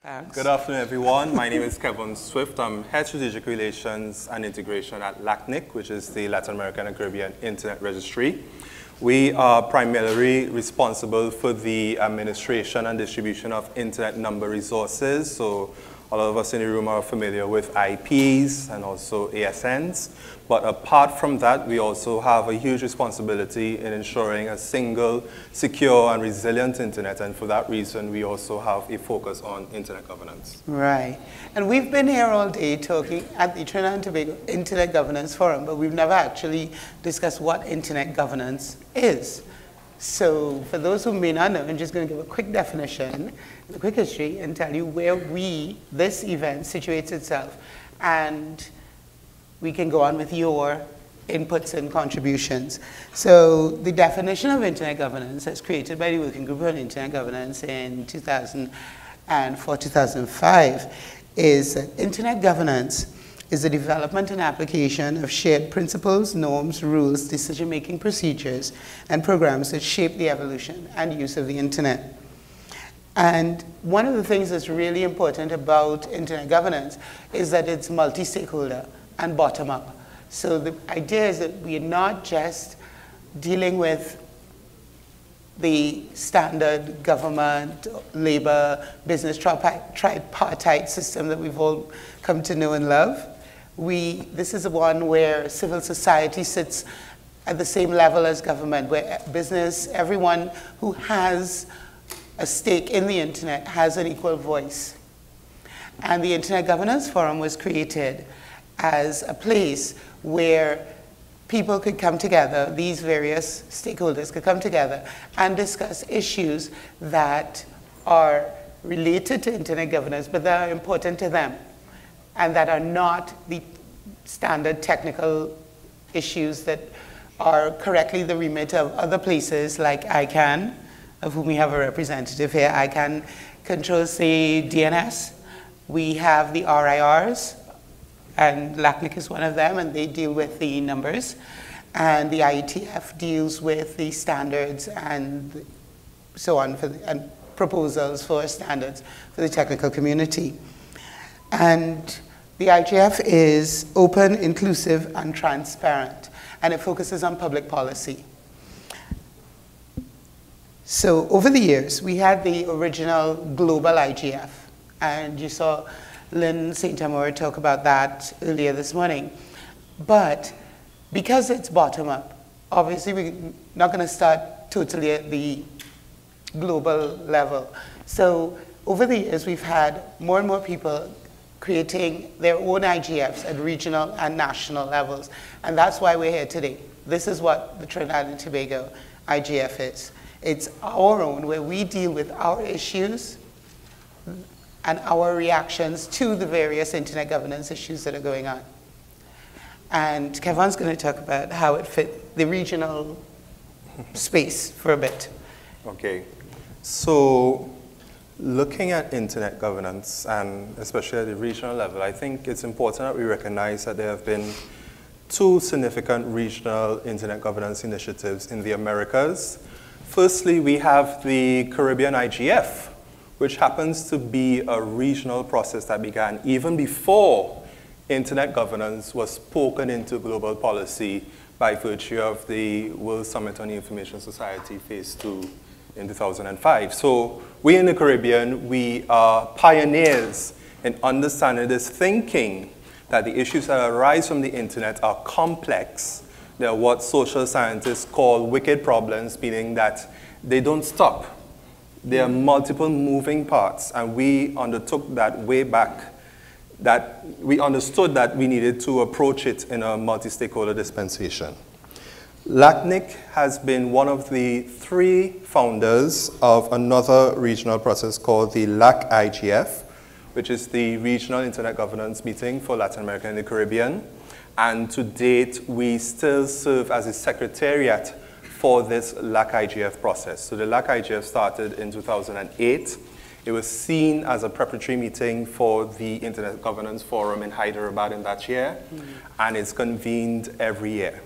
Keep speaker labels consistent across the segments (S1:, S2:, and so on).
S1: Thanks.
S2: Good afternoon, everyone. My name is Kevin Swift. I'm Head Strategic Relations and Integration at LACNIC, which is the Latin American and Caribbean Internet Registry. We are primarily responsible for the administration and distribution of Internet number resources. So a lot of us in the room are familiar with IPs and also ASNs. But apart from that, we also have a huge responsibility in ensuring a single, secure, and resilient Internet. And for that reason, we also have a focus on Internet governance.
S1: Right. And we've been here all day talking at the Trinidad and Tobago Internet Governance Forum, but we've never actually discussed what Internet governance is. So for those who may not know, I'm just going to give a quick definition, a quick history, and tell you where this event situates itself. And we can go on with your inputs and contributions. So the definition of Internet governance as created by the Working Group on Internet Governance in 2004-2005 is that Internet governance is the development and application of shared principles, norms, rules, decision-making procedures, and programs that shape the evolution and use of the Internet. And one of the things that's really important about Internet governance is that it's multi-stakeholder and bottom-up. So the idea is that we are not just dealing with the standard government, labor, business tripartite system that we've all come to know and love. This is one where civil society sits at the same level as government, where business, everyone who has a stake in the Internet has an equal voice. And the Internet Governance Forum was created as a place where people could come together, these various stakeholders could come together and discuss issues that are related to Internet governance, but that are important to them, and that are not the standard technical issues that are correctly the remit of other places like Icann, of whom we have a representative here. Icann controls the DNS. We have the RIRs, and LACNIC is one of them, and they deal with the numbers. And the IETF deals with the standards and so on, and proposals for standards for the technical community. And the IGF is open, inclusive, and transparent, and it focuses on public policy. So over the years, we had the original global IGF, and you saw Lynn St. Amour talk about that earlier this morning. But because it's bottom-up, obviously we're not going to start totally at the global level. So over the years, we've had more and more people creating their own IGFs at regional and national levels. And that's why we're here today. This is what the Trinidad and Tobago IGF is. It's our own, where we deal with our issues and our reactions to the various Internet governance issues that are going on. And Kevin's going to talk about how it fit the regional space for a bit.
S2: Okay. So looking at Internet governance, and especially at the regional level, I think it's important that we recognize that there have been two significant regional Internet governance initiatives in the Americas. Firstly, we have the Caribbean IGF, which happens to be a regional process that began even before Internet governance was spoken into global policy by virtue of the World Summit on the Information Society Phase 2 in 2005. So we in the Caribbean, we are pioneers in understanding this thinking that the issues that arise from the Internet are complex. They're what social scientists call wicked problems, meaning that they don't stop. There are multiple moving parts, and we undertook that way back, that we understood that we needed to approach it in a multi-stakeholder dispensation. LACNIC has been one of the three founders of another regional process called the LAC-IGF, which is the Regional Internet Governance Meeting for Latin America and the Caribbean. And to date, we still serve as a secretariat for this LAC-IGF process. So the LAC-IGF started in 2008. It was seen as a preparatory meeting for the Internet Governance Forum in Hyderabad in that year, and it's convened every year.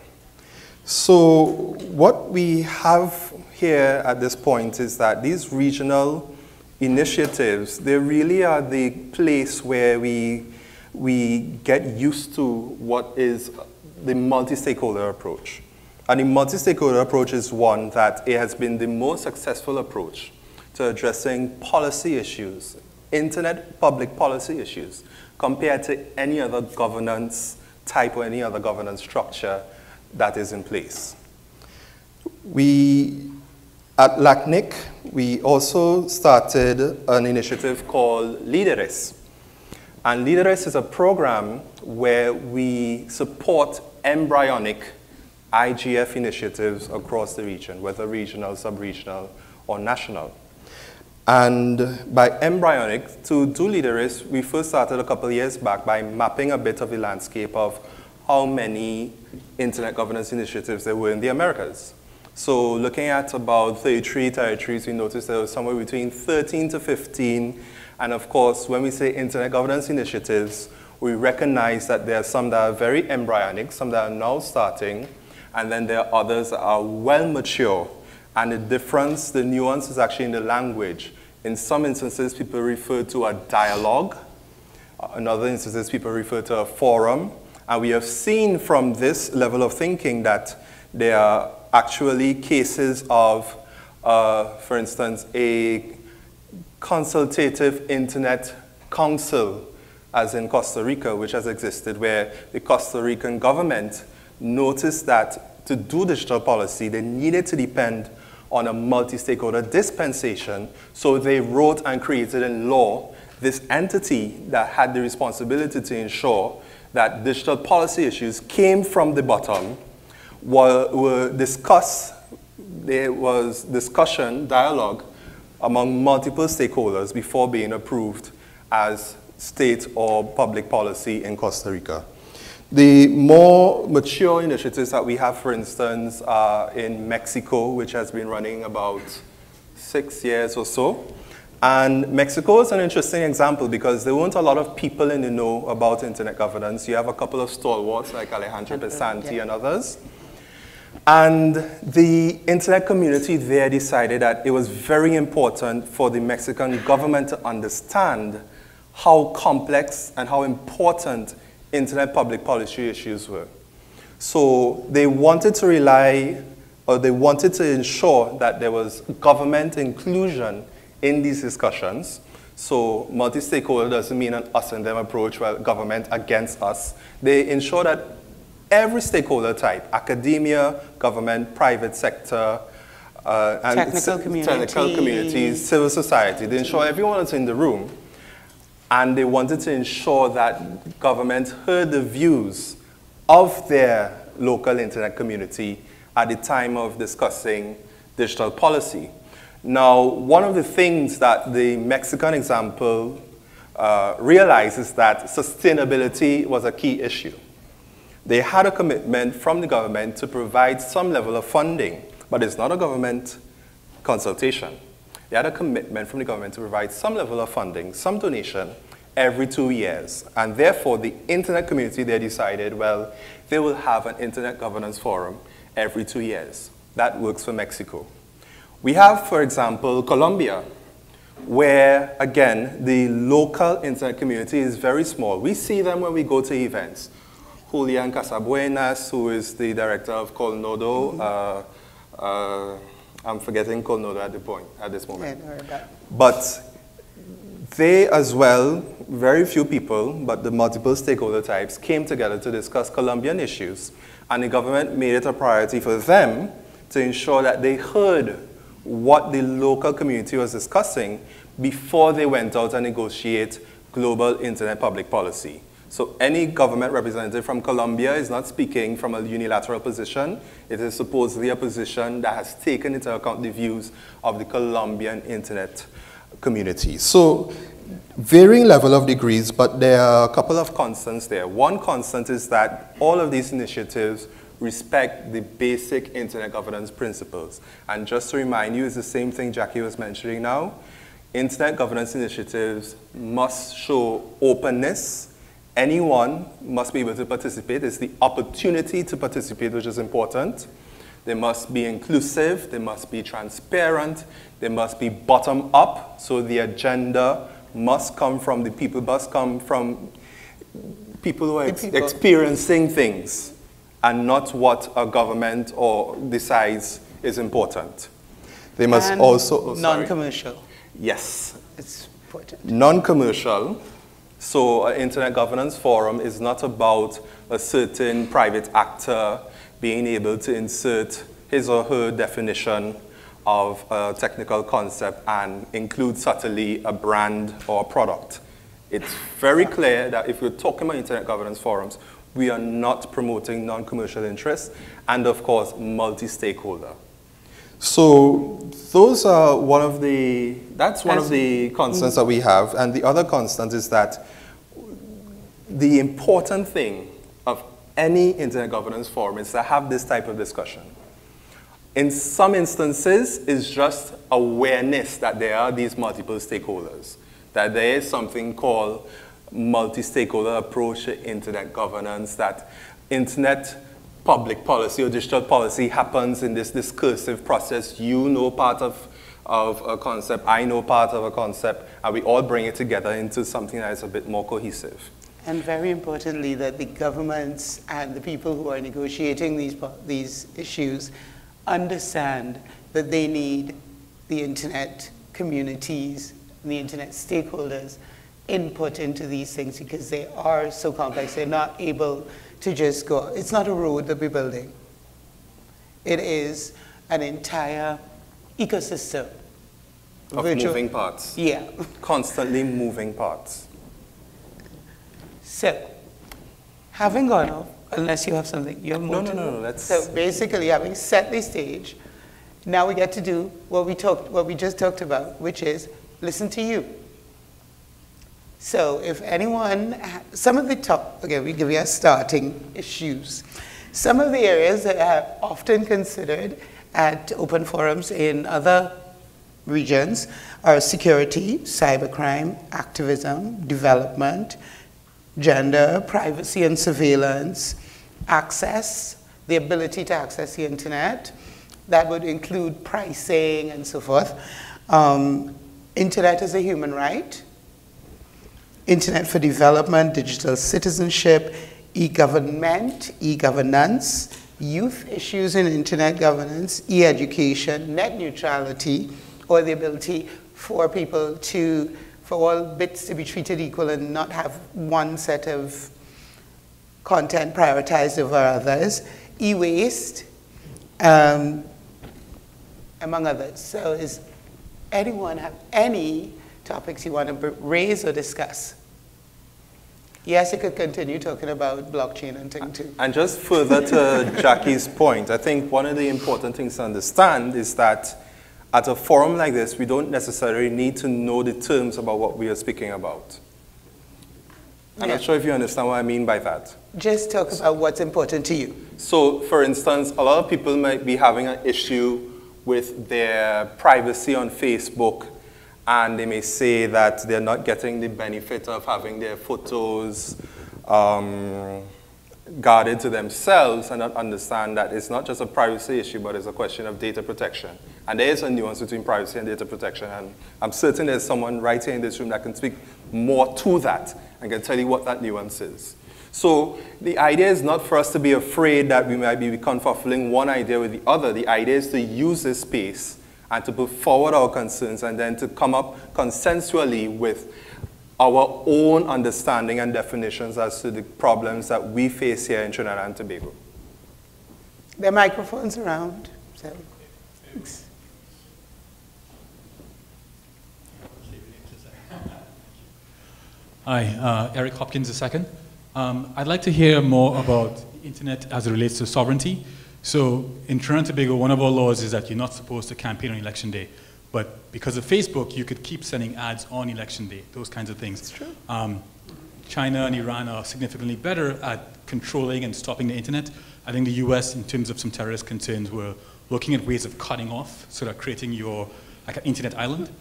S2: So what we have here at this point is that these regional initiatives, they really are the place where we get used to what is the multi-stakeholder approach. And the multi-stakeholder approach is one that it has been the most successful approach to addressing policy issues, internet public policy issues, compared to any other governance type or any other governance structure that is in place. At LACNIC, we also started an initiative called Líderes. And Líderes is a program where we support embryonic IGF initiatives across the region, whether regional, sub-regional, or national. And by embryonic, to do Líderes, we first started a couple of years back by mapping a bit of the landscape of how many internet governance initiatives there were in the Americas. So looking at about 33 territories, we noticed there was somewhere between 13 to 15. And of course, when we say internet governance initiatives, we recognize that there are some that are very embryonic, some that are now starting, and then there are others that are well mature. And the difference, the nuance is actually in the language. In some instances, people refer to a dialogue. In other instances, people refer to a forum. And we have seen from this level of thinking that there are actually cases of, for instance, a consultative internet council, as in Costa Rica, which has existed, where the Costa Rican government noticed that to do digital policy, they needed to depend on a multi-stakeholder dispensation, so they wrote and created in law this entity that had the responsibility to ensure that digital policy issues came from the bottom, were discussed. There was discussion, dialogue among multiple stakeholders before being approved as state or public policy in Costa Rica. The more mature initiatives that we have, for instance, are in Mexico, which has been running about 6 years or so. And Mexico is an interesting example because there weren't a lot of people in the know about internet governance. You have a couple of stalwarts like Alejandro Pesanti and others. And the internet community there decided that it was very important for the Mexican government to understand how complex and how important internet public policy issues were. So they wanted to rely, or they wanted to ensure that there was government inclusion in these discussions. So multi-stakeholder doesn't mean an us and them approach, well, government against us. They ensure that every stakeholder type, academia, government, private sector, and technical communities, civil society, they ensure everyone is in the room. And they wanted to ensure that government heard the views of their local internet community at the time of discussing digital policy. Now, one of the things that the Mexican example realized is that sustainability was a key issue. They had a commitment from the government to provide some level of funding, but it's not a government consultation. They had a commitment from the government to provide some level of funding, some donation, every 2 years. And therefore, the internet community, they decided, well, they will have an internet governance forum every 2 years. That works for Mexico. We have, for example, Colombia, where, again, the local internet community is very small. We see them when we go to events. Julian Casabuenas, who is the director of Colnodo, I'm forgetting Colnodo at this moment. But they as well, very few people, but the multiple stakeholder types came together to discuss Colombian issues. And the government made it a priority for them to ensure that they heard what the local community was discussing before they went out and negotiate global internet public policy. So any government representative from Colombia is not speaking from a unilateral position. It is supposedly a position that has taken into account the views of the Colombian internet community. So varying level of degrees, but there are a couple of constants there. One constant is that all of these initiatives respect the basic internet governance principles. And just to remind you, it's the same thing Jackie was mentioning now. Internet governance initiatives must show openness. Anyone must be able to participate. It's the opportunity to participate which is important. they must be inclusive, they must be transparent, they must be bottom up, so the agenda must come from the people, must come from people who are experiencing things, and not what a government or decides is important. They must
S1: and
S2: also...
S1: non-commercial.
S2: Yes.
S1: It's important.
S2: Non-commercial. So an Internet Governance Forum is not about a certain private actor being able to insert his or her definition of a technical concept and include subtly a brand or a product. It's very clear that if we're talking about Internet Governance Forums, we are not promoting non-commercial interests and, of course, multi-stakeholder. So those are one of the constants that we have. And the other constant is that the important thing of any Internet Governance Forum is to have this type of discussion. In some instances, it's just awareness that there are these multiple stakeholders, that there is something called multi-stakeholder approach to Internet governance, that Internet public policy or digital policy happens in this discursive process. You know part of a concept, I know part of a concept, and we all bring it together into something that is a bit more cohesive.
S1: And very importantly, that the governments and the people who are negotiating these issues understand that they need the Internet communities, the Internet stakeholders' input into these things, because they are so complex. They're not able to just go. It's not a road that we're building. It is an entire ecosystem.
S2: Of moving parts.
S1: Yeah.
S2: Constantly moving parts.
S1: So, having gone off, unless you have something, you have more to
S2: No, let's...
S1: So basically, having set the stage, now we get to do what we just talked about, which is listen to you. So if anyone, some of the top, okay, we give you our starting issues. Some of the areas that are often considered at open forums in other regions are security, cybercrime, activism, development, gender, privacy and surveillance, access, the ability to access the Internet. That would include pricing and so forth. Internet as a human right. Internet for development, digital citizenship, e-government, e-governance, youth issues in Internet governance, e-education, net neutrality, or the ability for people to, for all bits to be treated equal and not have one set of content prioritized over others, e-waste, among others. So does anyone have any topics you want to raise or discuss? Yes, you could continue talking about blockchain and thing too.
S2: And just further to Jackie's point, I think one of the important things to understand is that at a forum like this, we don't necessarily need to know the terms about what we are speaking about. I'm not sure if you understand what I mean by that.
S1: Just talk about what's important to you.
S2: So, for instance, a lot of people might be having an issue with their privacy on Facebook, and they may say that they're not getting the benefit of having their photos guarded to themselves, and not understand that it's not just a privacy issue, but it's a question of data protection. And there is a nuance between privacy and data protection, and I'm certain there's someone right here in this room that can speak more to that and can tell you what that nuance is. So the idea is not for us to be afraid that we might be confuffling one idea with the other. The idea is to use this space and to put forward our concerns and then to come up consensually with our own understanding and definitions as to the problems that we face here in Trinidad and Tobago.
S1: There are microphones around. So. Thanks.
S3: Hi, Eric Hopkins II. I'd like to hear more about the Internet as it relates to sovereignty. So in Trinidad and Tobago, one of our laws is that you're not supposed to campaign on election day. But because of Facebook, you could keep sending ads on election day, those kinds of things.
S1: That's true.
S3: China and Iran are significantly better at controlling and stopping the Internet. I think the US, in terms of some terrorist concerns, were looking at ways of cutting off, sort of creating like an Internet island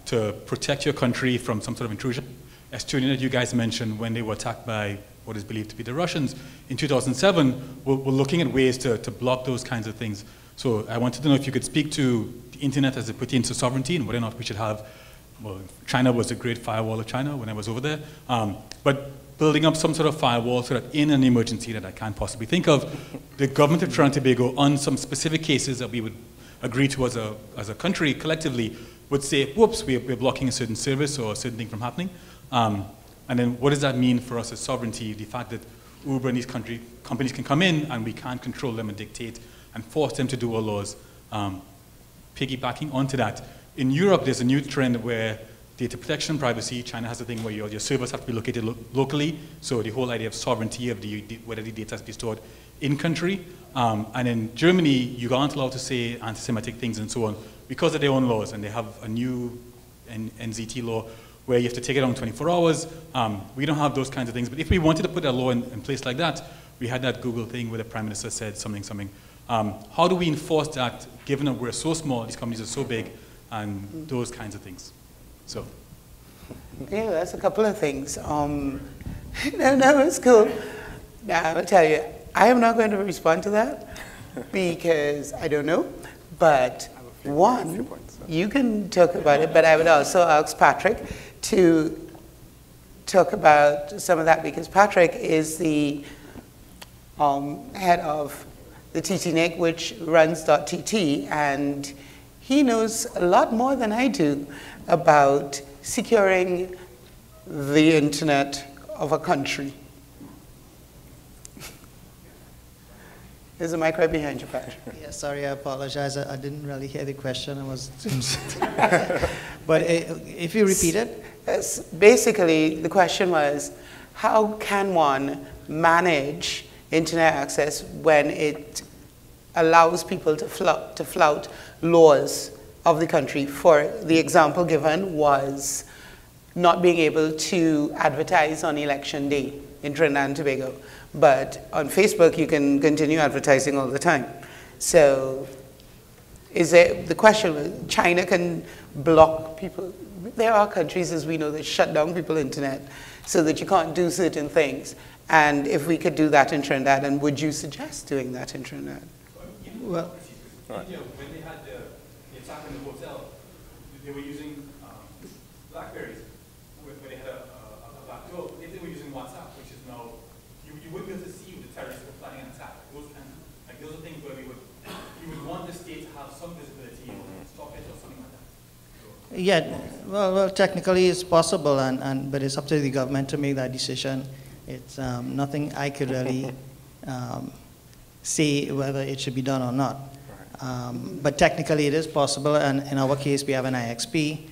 S3: to protect your country from some sort of intrusion. Estonia, you guys mentioned when they were attacked by what is believed to be the Russians in 2007 were looking at ways to block those kinds of things. So I wanted to know if you could speak to the internet as it pertains to sovereignty and whether or not we should have, well, China was the great firewall of China when I was over there, but building up some sort of firewall so that in an emergency that I can't possibly think of, the government of Trinidad and Tobago, on some specific cases that we would agree to as a country collectively, would say, whoops, we're blocking a certain service or a certain thing from happening. And then what does that mean for us as sovereignty, the fact that Uber and these companies can come in and we can't control them and dictate and force them to do our laws. Piggybacking onto that, in Europe there's a new trend where data protection and privacy, China has a thing where your servers have to be located locally, so the whole idea of sovereignty of whether the data has to be stored in country. And in Germany, you aren't allowed to say anti-Semitic things and so on because of their own laws, and they have a new NZT law where you have to take it on 24 hours. We don't have those kinds of things, but if we wanted to put a law in place like that, we had that Google thing where the Prime Minister said something. How do we enforce that, given that we're so small, these companies are so big, and those kinds of things? So.
S1: Yeah, that's a couple of things. No, it's cool. Now, I will tell you, I am not going to respond to that because I don't know. But one, you can talk about it, but I would also ask Patrick to talk about some of that because Patrick is the head of the TTMAG, which runs .tt, and he knows a lot more than I do about securing the internet of a country. There's a mic right behind you, Patrick.
S4: Yeah, sorry, I apologize. I didn't really hear the question. I was, but if you repeat it.
S1: Basically, the question was, how can one manage internet access when it allows people to flout laws of the country? For the example given was not being able to advertise on election day in Trinidad and Tobago. But on Facebook, you can continue advertising all the time. So the question, China can block people. There are countries, as we know, that shut down people's internet so that you can't do certain things. And if we could do that in Trinidad, and would you suggest doing that in Trinidad?
S4: Well,
S3: when they had the attack in the hotel, they were using Blackberries, where they had a back door. If they were using WhatsApp, which is now, you wouldn't be able to see the terrorists were planning an attack. Those are things where you would want the state to have some visibility or stop it or something like that. So.
S4: Yeah, well, technically it's possible, but it's up to the government to make that decision. It's nothing I could really say whether it should be done or not. But technically it is possible, and in our case we have an IXP.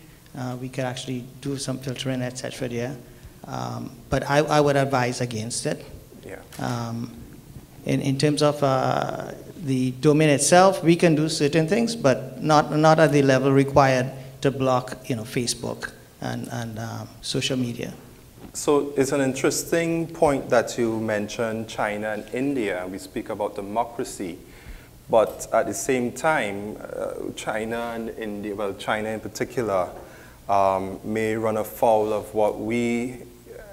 S4: We could actually do some filtering, etc. there. But I would advise against it. Yeah. In terms of the domain itself, we can do certain things, but not at the level required to block, Facebook and social media.
S2: So it's an interesting point that you mentioned China and India. We speak about democracy, but at the same time, China and India, well, China in particular, may run afoul of what we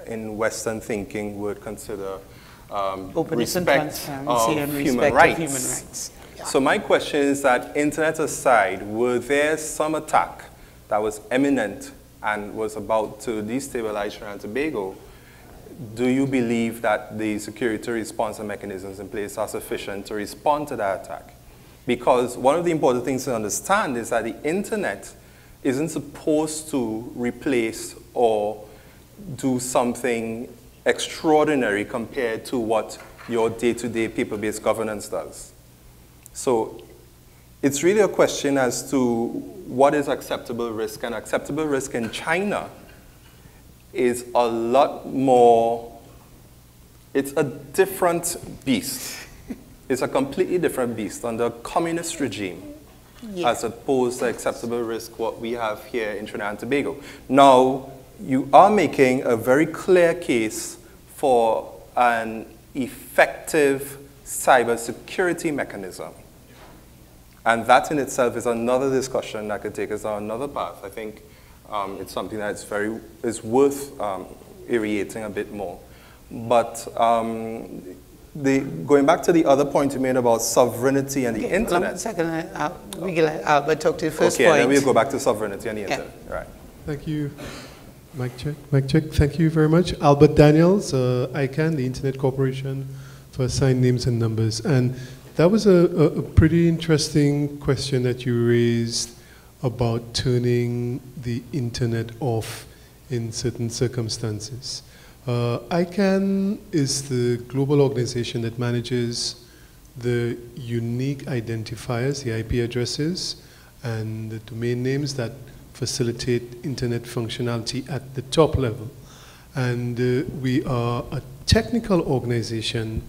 S2: in Western thinking would consider
S1: openness and transparency and respect
S2: human
S1: of human rights. Yeah.
S2: So my question is that, internet aside, were there some attack that was imminent and was about to destabilize Trinidad and Tobago? Do you believe that the security response and mechanisms in place are sufficient to respond to that attack? Because one of the important things to understand is that the internet isn't supposed to replace or do something extraordinary compared to what your day-to-day paper-based governance does. So it's really a question as to what is acceptable risk, and acceptable risk in China is a lot more, it's a different beast. It's a completely different beast under a communist regime, yeah, as opposed to acceptable risk what we have here in Trinidad and Tobago. Now, you are making a very clear case for an effective cybersecurity mechanism. And that in itself is another discussion that could take us on another path. I think it's something that is worth aerating a bit more. But going back to the other point you made about sovereignty and the internet.
S1: 1 second, we can let Albert talk to the first
S2: point.
S1: Okay,
S2: then we'll go back to sovereignty and the internet. Right.
S5: Thank you. Mic check, mic check. Thank you very much. Albert Daniels, Icann, the Internet Corporation for Assigned Names and Numbers. And that was a pretty interesting question that you raised about turning the internet off in certain circumstances. Icann is the global organization that manages the unique identifiers, the IP addresses, and the domain names that facilitate internet functionality at the top level. And we are a technical organization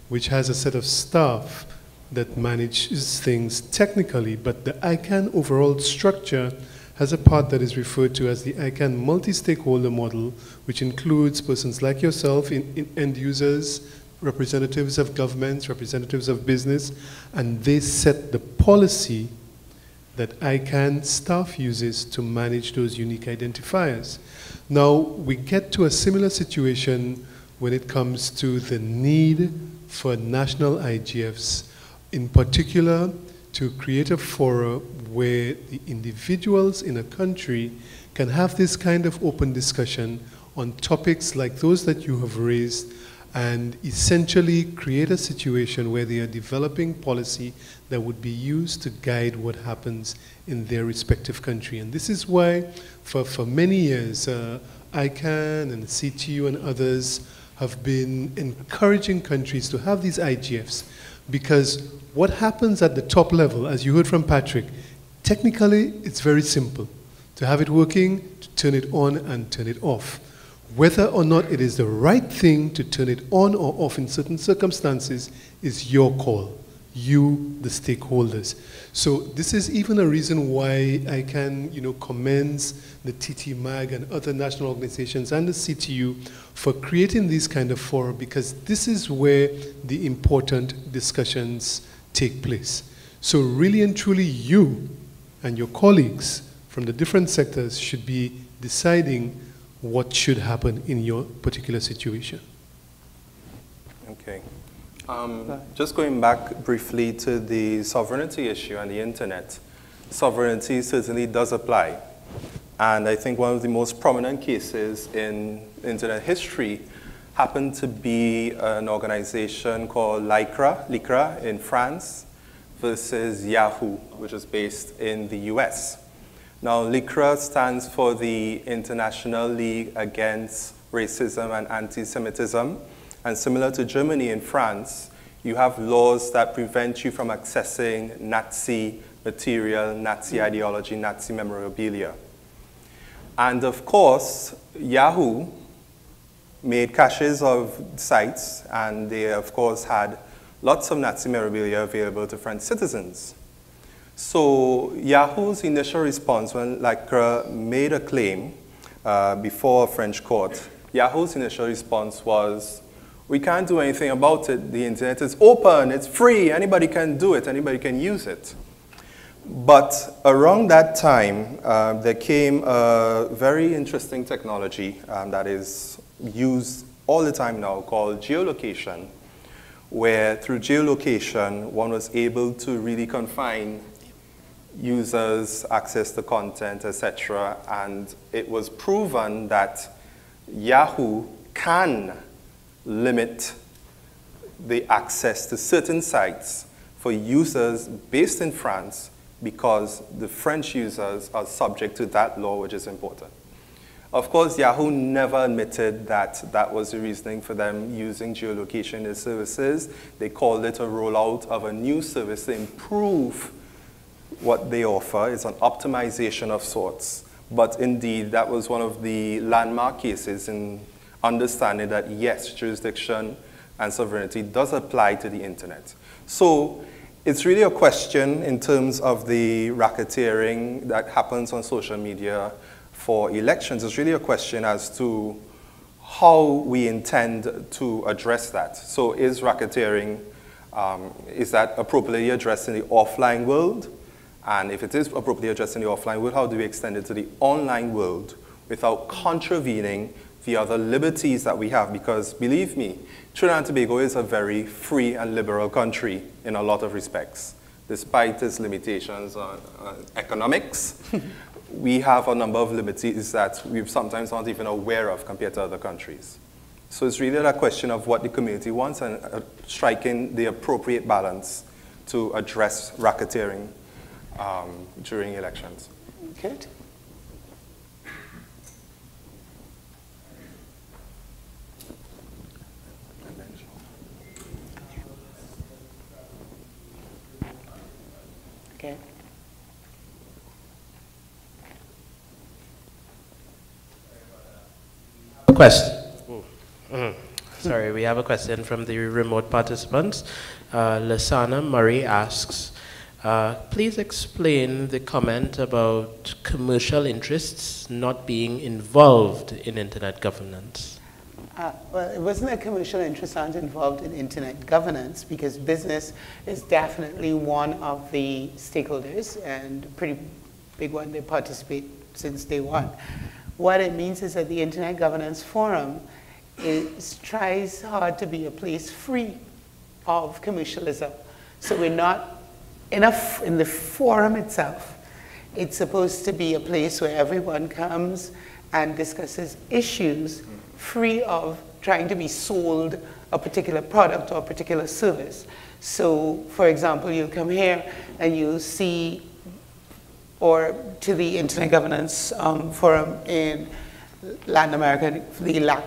S5: which has a set of staff that manages things technically, but the Icann overall structure has a part that is referred to as the Icann multi-stakeholder model, which includes persons like yourself, end users, representatives of governments, representatives of business, and they set the policy that Icann staff uses to manage those unique identifiers. Now, we get to a similar situation when it comes to the need for national IGFs, in particular to create a forum where the individuals in a country can have this kind of open discussion on topics like those that you have raised, and essentially create a situation where they are developing policy that would be used to guide what happens in their respective country. And this is why for many years, Icann and CTU and others have been encouraging countries to have these IGFs, because what happens at the top level, as you heard from Patrick, technically it's very simple. To have it working, to turn it on and turn it off. Whether or not it is the right thing to turn it on or off in certain circumstances is your call, you, the stakeholders. So this is even a reason why Icann, commends the TTMAG and other national organizations and the CTU for creating these kind of fora, because this is where the important discussions take place. So really and truly, you and your colleagues from the different sectors should be deciding what should happen in your particular situation.
S2: Okay. Just going back briefly to the sovereignty issue and the internet. Sovereignty certainly does apply. And I think one of the most prominent cases in internet history happened to be an organization called LICRA in France versus Yahoo, which is based in the US. Now, LICRA stands for the International League Against Racism and Anti-Semitism. And similar to Germany and France, you have laws that prevent you from accessing Nazi material, Nazi ideology, Nazi memorabilia. And of course, Yahoo made caches of sites, and they, of course, had lots of Nazi memorabilia available to French citizens. So Yahoo's initial response when LICRA made a claim before a French court, Yahoo's initial response was, we can't do anything about it. The internet is open, it's free, anybody can do it, anybody can use it. But around that time, there came a very interesting technology that is used all the time now called geolocation, where through geolocation, one was able to really confine users' access to content, etc. And it was proven that Yahoo can limit the access to certain sites for users based in France, because the French users are subject to that law, which is important. Of course, Yahoo never admitted that that was the reasoning for them using geolocation in their services. They called it a rollout of a new service to improve what they offer. It's an optimization of sorts. But indeed, that was one of the landmark cases in understanding that, yes, jurisdiction and sovereignty does apply to the internet. So it's really a question in terms of the racketeering that happens on social media for elections. It's really a question as to how we intend to address that. So is racketeering, is that appropriately addressed in the offline world? And if it is appropriately addressed in the offline world, how do we extend it to the online world without contravening the other liberties that we have, because believe me, Trinidad and Tobago is a very free and liberal country in a lot of respects. Despite its limitations on economics, we have a number of liberties that we're sometimes not even aware of compared to other countries. So it's really a question of what the community wants and striking the appropriate balance to address racketeering during elections.
S1: Good. Okay.
S6: Question. Sorry, we have a question from the remote participants. Lasana Murray asks, please explain the comment about commercial interests not being involved in internet governance.
S1: Well, it wasn't that commercial interests aren't involved in internet governance, because business is definitely one of the stakeholders, and a pretty big one. They participate since day one. What it means is that the Internet Governance Forum tries hard to be a place free of commercialism. So we're not enough in the forum itself. It's supposed to be a place where everyone comes and discusses issues free of trying to be sold a particular product or a particular service. So, for example, you'll come here and you'll see, or to the Internet Governance Forum in Latin America, the LAC,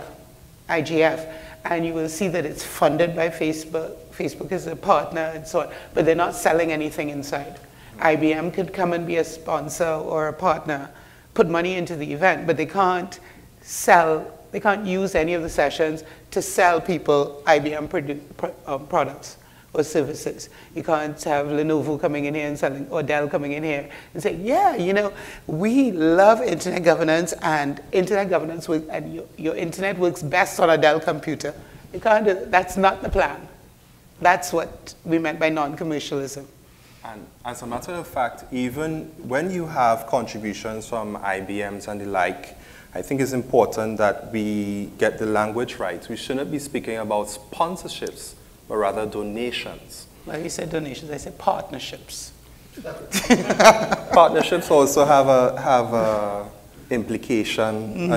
S1: IGF, and you will see that it's funded by Facebook. Facebook is a partner and so on, but they're not selling anything inside. IBM could come and be a sponsor or a partner, put money into the event, but they can't sell, they can't use any of the sessions to sell people IBM products or services. You can't have Lenovo coming in here and selling, or Dell coming in here and saying, yeah, you know, we love internet governance, and internet governance and your internet works best on a Dell computer. You can't do that. That's not the plan. That's what we meant by non-commercialism.
S2: And as a matter of fact, even when you have contributions from IBMs and the like, I think it's important that we get the language right. We shouldn't be speaking about sponsorships, but rather donations.
S1: Well, you said donations, I said partnerships.
S2: Partnerships also have a implication,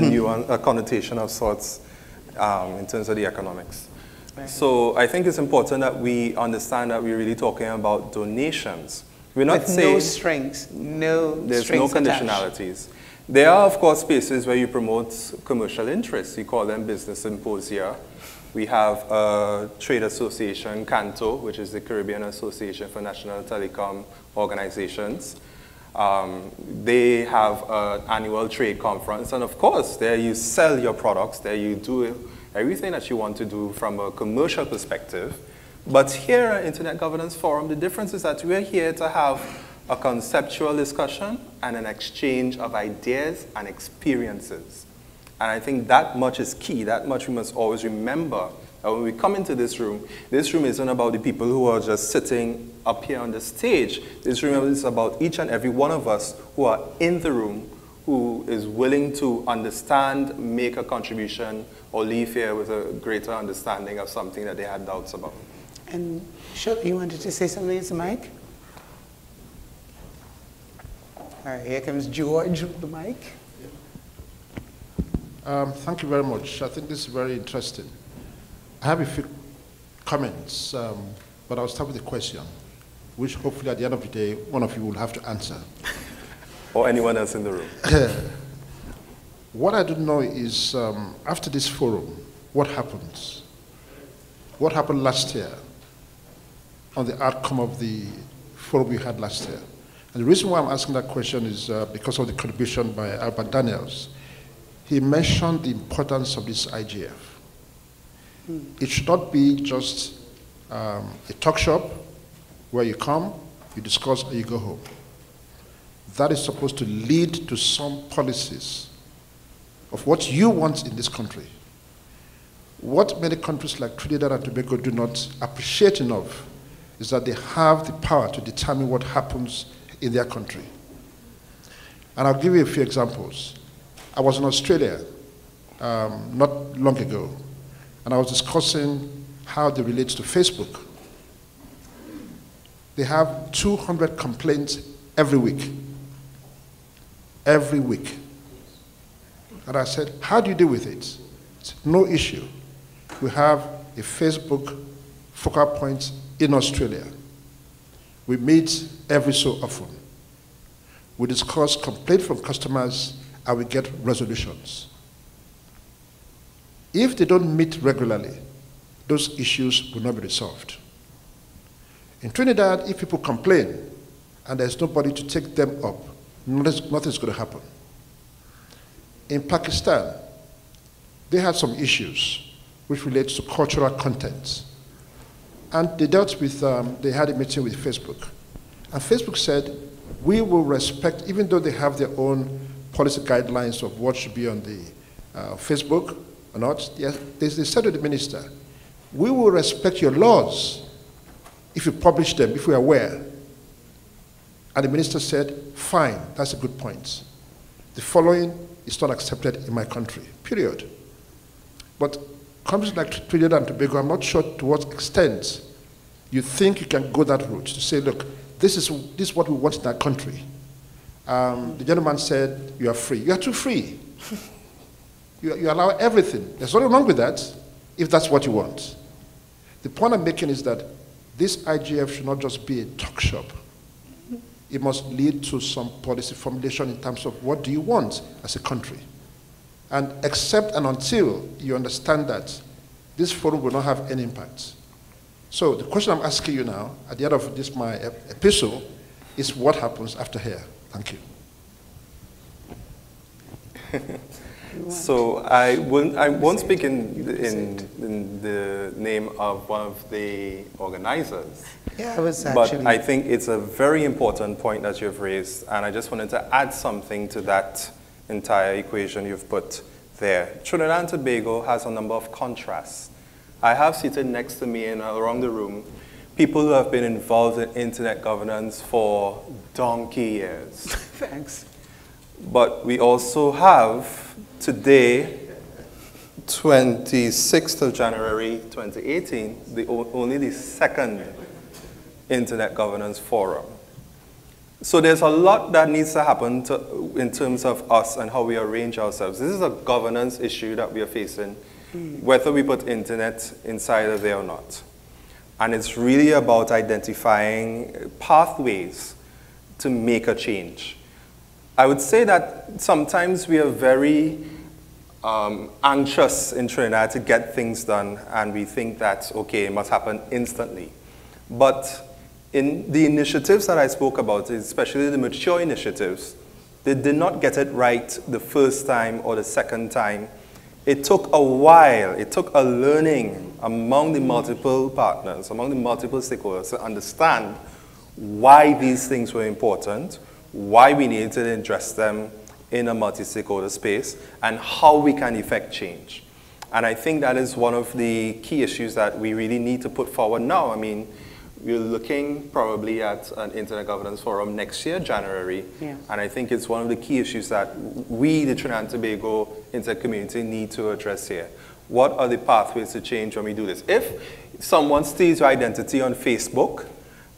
S2: a connotation of sorts in terms of the economics. Right. So I think it's important that we understand that we're really talking about donations. We're not saying
S1: no strings,
S2: there's no conditionalities. Attached. There are, of course, spaces where you promote commercial interests. You call them business symposia. We have a trade association, CANTO, which is the Caribbean Association for National Telecom Organizations. They have an annual trade conference, and of course, there you sell your products, there you do everything that you want to do from a commercial perspective. But here at Internet Governance Forum, the difference is that we're here to have a conceptual discussion and an exchange of ideas and experiences. And I think that much is key. That much we must always remember. That when we come into this room isn't about the people who are just sitting up here on the stage. This room is about each and every one of us who are in the room, who is willing to understand, make a contribution, or leave here with a greater understanding of something that they had doubts about.
S1: And sure, you wanted to say something, it's Mike? All right, here comes George with the mic.
S7: Thank you very much. I think this is very interesting. I have a few comments, but I'll start with a question, which hopefully at the end of the day, one of you will have to answer.
S2: Or anyone else in the room.
S7: What I don't know is, after this forum, what happens? What happened last year on the outcome of the forum we had last year? And the reason why I'm asking that question is because of the contribution by Albert Daniels. He mentioned the importance of this IGF. It should not be just a talk shop where you come, you discuss, and you go home. That is supposed to lead to some policies of what you want in this country. What many countries like Trinidad and Tobago do not appreciate enough is that they have the power to determine what happens in their country. And I'll give you a few examples. I was in Australia not long ago, and I was discussing how they relate to Facebook. They have 200 complaints every week. Every week. And I said, how do you deal with it? It's no issue. We have a Facebook focal point in Australia. We meet every so often. We discuss complaints from customers and we get resolutions. If they don't meet regularly, those issues will not be resolved. In Trinidad, if people complain and there's nobody to take them up, nothing's going to happen. In Pakistan, they had some issues which relates to cultural content. And they dealt with, they had a meeting with Facebook. And Facebook said, we will respect, even though they have their own policy guidelines of what should be on the Facebook or not, they said to the minister, we will respect your laws if you publish them, if we are aware. And the minister said, fine, that's a good point. The following is not accepted in my country, period. But countries like Trinidad and Tobago, I'm not sure to what extent you think you can go that route to say, look, this is what we want in our country. The gentleman said, you are free. You are too free. You allow everything. There's nothing wrong with that if that's what you want. The point I'm making is that this IGF should not just be a talk shop. It must lead to some policy formulation in terms of what do you want as a country. And except and until you understand that, this forum will not have any impact. So the question I'm asking you now, at the end of this my epistle, is what happens after here? Thank you.
S2: So I won't speak in the name of one of the organizers.
S1: Yeah, I was
S2: actually. But I think it's a very important point that you've raised, and I just wanted to add something to that entire equation you've put there. Trinidad and Tobago has a number of contrasts. I have seated next to me and around the room people who have been involved in internet governance for donkey years.
S1: Thanks.
S2: But we also have today, 26th of January 2018, only the second Internet Governance Forum. So there's a lot that needs to happen in terms of us and how we arrange ourselves. This is a governance issue that we are facing, whether we put internet inside of there or not. And it's really about identifying pathways to make a change. I would say that sometimes we are very anxious in Trinidad to get things done, and we think that, okay, it must happen instantly. But in the initiatives that I spoke about, especially the mature initiatives, they did not get it right the first time or the second time. It took a while, it took a learning among the multiple partners, among the multiple stakeholders to understand why these things were important, why we needed to address them in a multi-stakeholder space, and how we can effect change. And I think that is one of the key issues that we really need to put forward now. I mean, we're looking probably at an Internet Governance Forum next year, January. Yeah. And I think it's one of the key issues that we, the Trinidad and Tobago Internet community, need to address here. What are the pathways to change when we do this? If someone steals your identity on Facebook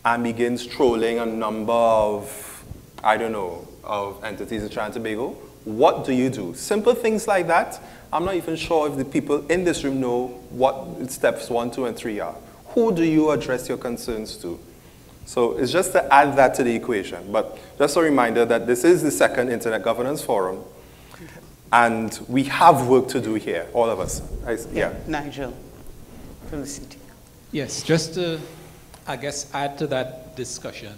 S2: and begins trolling a number of, I don't know, of entities in Trinidad and Tobago, what do you do? Simple things like that. I'm not even sure if the people in this room know what steps 1, 2, and 3 are. Who do you address your concerns to? So it's just to add that to the equation. But just a reminder that this is the second Internet Governance Forum. And we have work to do here, all of us. Yeah.
S1: Nigel, from the city.
S8: Yes, just to, I guess, add to that discussion.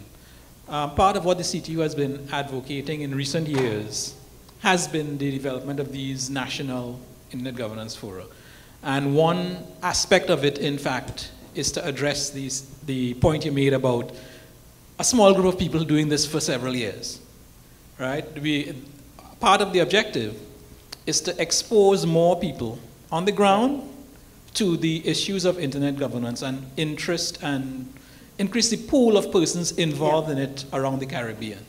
S8: Part of what the CTU has been advocating in recent years has been the development of these national Internet Governance Fora. And one aspect of it, in fact, is to address the point you made about a small group of people doing this for several years, right? Part of the objective is to expose more people on the ground to the issues of internet governance and interest and increase the pool of persons involved in it around the Caribbean.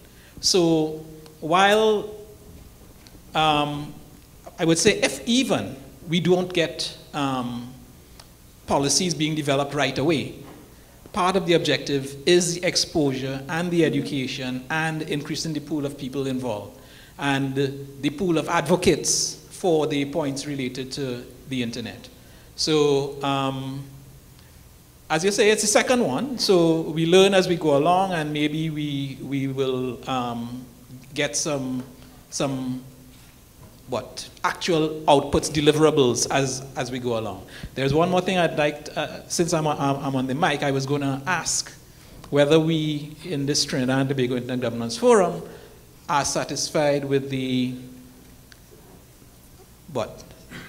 S8: So while I would say if even we don't get policies being developed right away, part of the objective is the exposure and the education and increasing the pool of people involved and the pool of advocates for the points related to the internet. So, as you say, it's the second one. So we learn as we go along, and maybe we will get some actual outputs, deliverables as we go along. There's one more thing I'd like, since I'm on the mic, I was going to ask whether we in this Trinidad and Tobago Internet Governance Forum are satisfied with the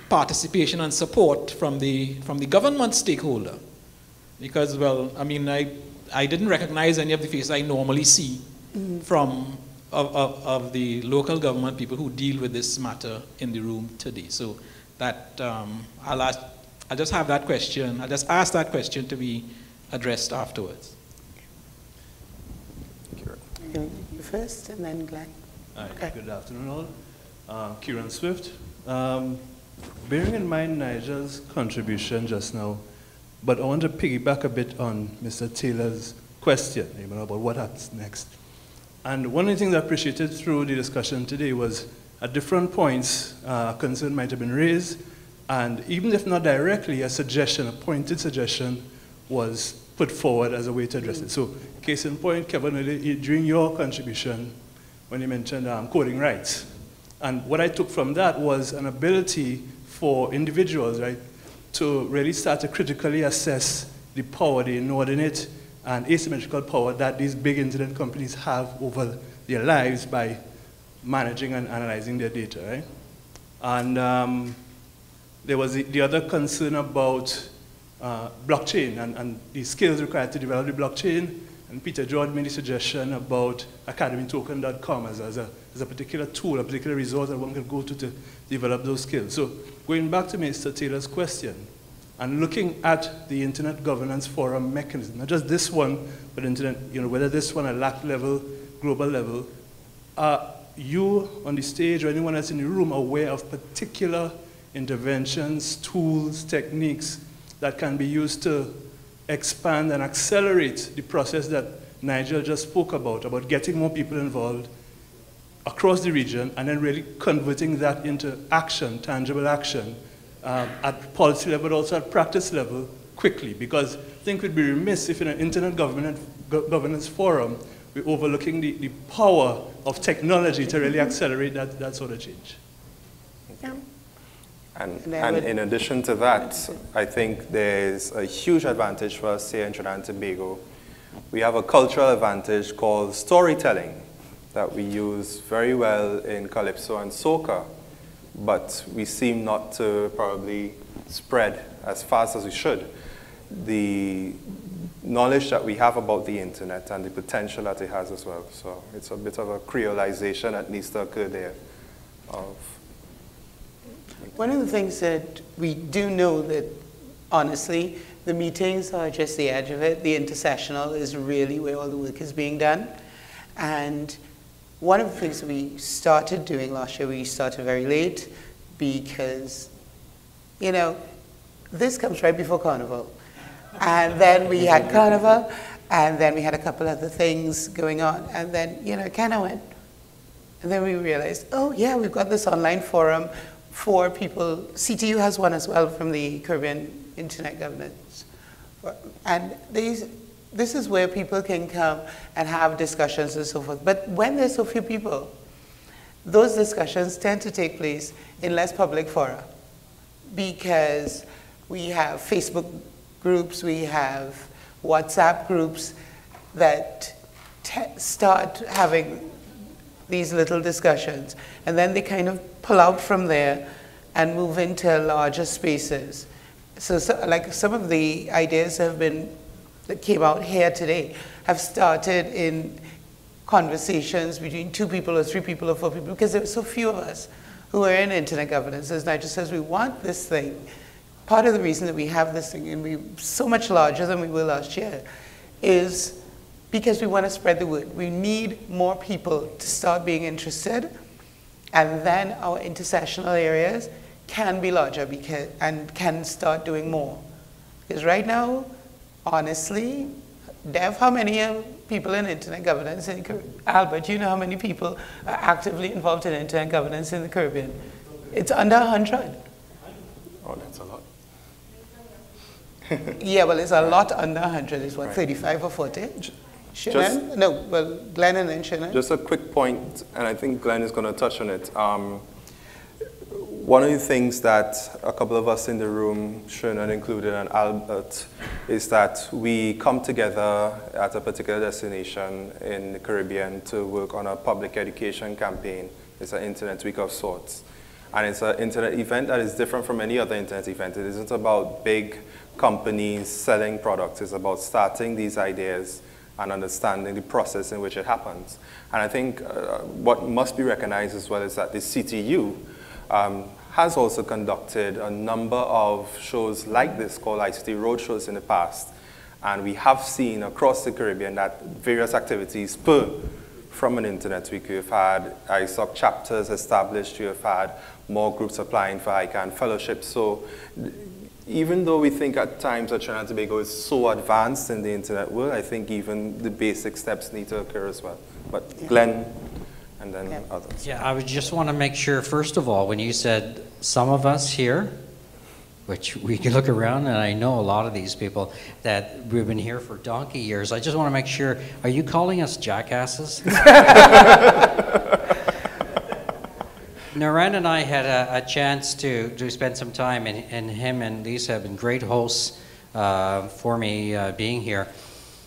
S8: participation and support from the government stakeholder. Because, well, I mean, I didn't recognize any of the faces I normally see from of the local government people who deal with this matter in the room today. So that I'll just have that question. I'll just ask that question to be addressed afterwards.
S1: You first, and then Glenn.
S9: Okay. Good afternoon, all. Kieran Swift. Bearing in mind Nigel's contribution just now, but I want to piggyback a bit on Mr. Taylor's question, about what happens next. And one of the things I appreciated through the discussion today was at different points, a concern might have been raised, and even if not directly, a suggestion, a pointed suggestion was put forward as a way to address it. So, case in point, Kevin, during your contribution, when you mentioned coding rights, and what I took from that was an ability for individuals, right, to really start to critically assess the power, the inordinate and asymmetrical power that these big internet companies have over their lives by managing and analyzing their data, right? And there was the other concern about blockchain and the skills required to develop the blockchain. And Peter George made a suggestion about academytoken.com as a particular tool, a particular resource that one can go to develop those skills. So going back to Mr. Taylor's question, and looking at the Internet Governance Forum mechanism, not just this one, but internet, whether this one at LAC level, global level, are you on the stage or anyone else in the room aware of particular interventions, tools, techniques that can be used to expand and accelerate the process that Nigel just spoke about getting more people involved across the region and then really converting that into action, tangible action, at policy level, but also at practice level, quickly? Because I think we'd be remiss if in an Internet Governance Forum, we're overlooking the power of technology to really accelerate that sort of change.
S1: Yeah.
S2: And in addition to that, I think there's a huge advantage for us here in Trinidad and Tobago. We have a cultural advantage called storytelling that we use very well in Calypso and Soca, but we seem not to probably spread as fast as we should. The knowledge that we have about the internet and the potential that it has as well. So it's a bit of a creolization that needs to occur there.
S1: One of the things that we do know that, honestly, the meetings are just the edge of it. The intersessional is really where all the work is being done. And one of the things that we started doing last year, we started very late because, this comes right before Carnival. And then we had Carnival, and then we had a couple other things going on, and then, it kind of went. And then we realized, oh yeah, we've got this online forum for people. CTU has one as well from the Caribbean Internet Governance. And this is where people can come and have discussions and so forth. But when there's so few people, those discussions tend to take place in less public fora because we have Facebook groups, we have WhatsApp groups that start having these little discussions, and then they kind of pull out from there and move into larger spaces. So like some of the ideas that came out here today have started in conversations between 2 people or 3 people or 4 people, because there are so few of us who are in internet governance. As Nigel says, we want this thing. Part of the reason that we have this thing, and we're so much larger than we were last year, is because we want to spread the word. We need more people to start being interested And then our intersectional areas can be larger and can start doing more. Because right now, honestly, Dev, how many people in internet governance in Albert, you know how many people are actively involved in internet governance in the Caribbean? It's under 100.
S2: Oh, that's a lot.
S1: Yeah, well, it's a lot under 100. It's what, 35 or 40? Shannon? No, well, Glenn and then Shannon.
S2: Just a quick point, and I think Glenn is going to touch on it. One of the things that a couple of us in the room, Shannon included and Albert, is that we come together at a particular destination in the Caribbean to work on a public education campaign. It's an internet week of sorts. And it's an internet event that is different from any other internet event. It isn't about big companies selling products. It's about starting these ideas and understanding the process in which it happens. And I think what must be recognized as well is that the CTU has also conducted a number of shows like this called ICT Roadshows in the past. And we have seen across the Caribbean that various activities spur from an internet week. We've had ISOC chapters established. We have had more groups applying for Icann fellowships. So even though we think at times that Trinidad Tobago is so advanced in the internet world, I think even the basic steps need to occur as well. But Glenn, and then others.
S10: Yeah, I would just want to make sure, first of all, when you said some of us here, which we can look around, and I know a lot of these people that we've been here for donkey years, I just want to make sure, are you calling us jackasses? Naren and I had a chance to spend some time, and him and Lisa have been great hosts for me being here.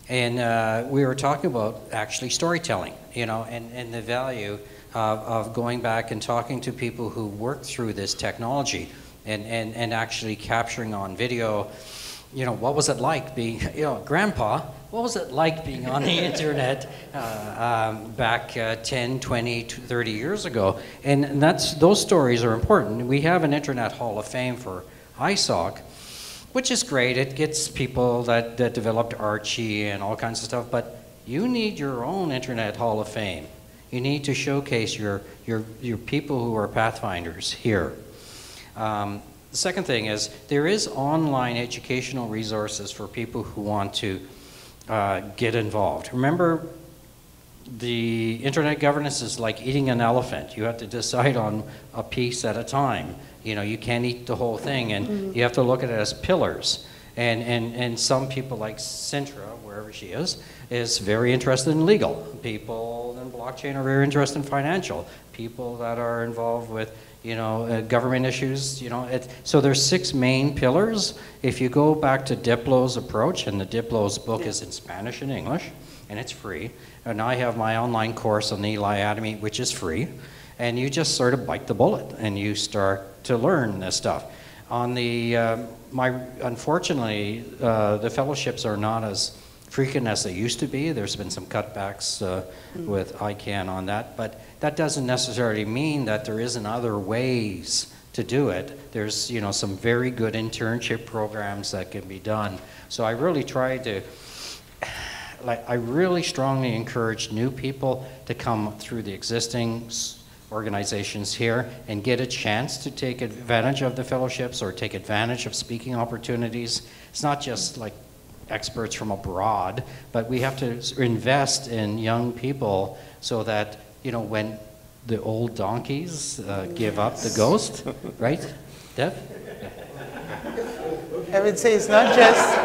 S10: And we were talking about actually storytelling, you know, and the value of going back and talking to people who worked through this technology and actually capturing on video, you know, what was it like being, you know, Grandpa, what was it like being on the internet back 10, 20, 30 years ago? And those stories are important. We have an Internet Hall of Fame for ISOC, which is great. It gets people that developed Archie and all kinds of stuff, but you need your own Internet Hall of Fame. You need to showcase your people who are pathfinders here. The second thing is there is online educational resources for people who want to get involved. Remember, the internet governance is like eating an elephant. You have to decide on a piece at a time. You know, you can't eat the whole thing, and you have to look at it as pillars. And some people like Sintra, wherever she is very interested in legal. People in blockchain are very interested in financial. People that are involved with, you know, government issues, you know. So there's 6 main pillars. If you go back to Diplo's approach, and the Diplo's book is in Spanish and English, and it's free. And I have my online course on the Eli Academy, which is free. And you just sort of bite the bullet, and you start to learn this stuff. On the, unfortunately, the fellowships are not as frequent as they used to be. There's been some cutbacks with Icann on that, but that doesn't necessarily mean that there isn't other ways to do it. There's, you know, some very good internship programs that can be done. So I really try to, I really strongly encourage new people to come through the existing organizations here and get a chance to take advantage of the fellowships or take advantage of speaking opportunities. It's not just like experts from abroad, but we have to invest in young people so that, you know, when the old donkeys give up the ghost, right, Dev?
S1: I would say it's not just,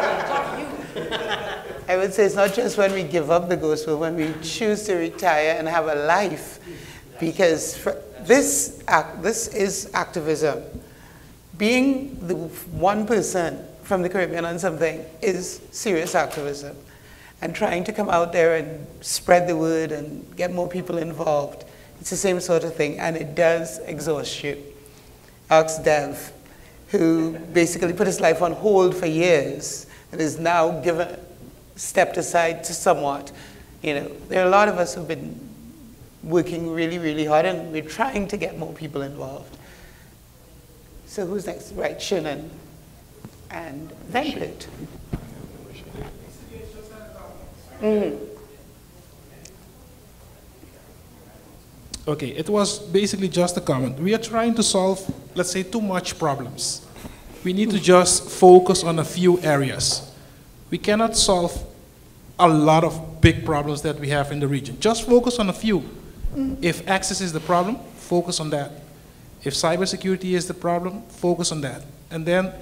S1: I would say it's not just when we give up the ghost, but when we choose to retire and have a life. Because this is activism. Being the 1% from the Caribbean on something is serious activism. And trying to come out there and spread the word and get more people involved, it's the same sort of thing, and it does exhaust you. Ask Dev, who basically put his life on hold for years and is now stepped aside to somewhat. You know, there are a lot of us who've been working really, really hard, and we're trying to get more people involved. So who's next? Right, Shannon, and then Pete.
S11: Okay, it was basically just a comment. We are trying to solve, let's say, too much problems. We need to just focus on a few areas. We cannot solve a lot of big problems that we have in the region. Just focus on a few. If access is the problem, focus on that. If cybersecurity is the problem, focus on that. And then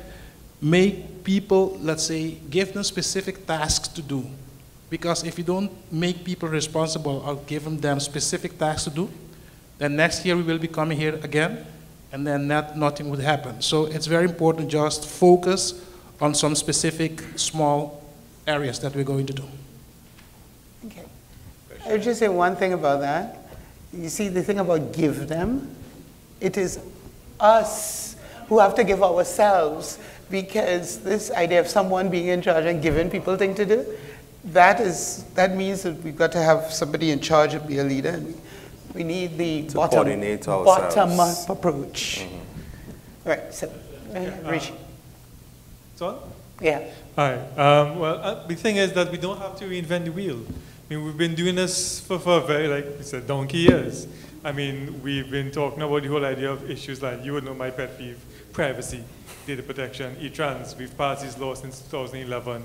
S11: make people, let's say, give them specific tasks to do. Because if you don't make people responsible or give them specific tasks to do, then next year we will be coming here again, and then nothing would happen. So it's very important just focus on some specific small areas that we're going to do.
S1: Okay. I would just say one thing about that. You see, the thing about give them, it is us who have to give ourselves, because this idea of someone being in charge and giving people things to do, that means that we've got to have somebody in charge and be a leader. And we need the bottom-up approach. All right, so, Rishi.
S12: So?
S1: Yeah.
S12: All right. Well, the thing is that we don't have to reinvent the wheel. I mean, we've been doing this for a very, like we said, donkey years. I mean, we've been talking about the whole idea of issues like, you would know my pet peeve, privacy, data protection, e-trans. We've passed these laws since 2011.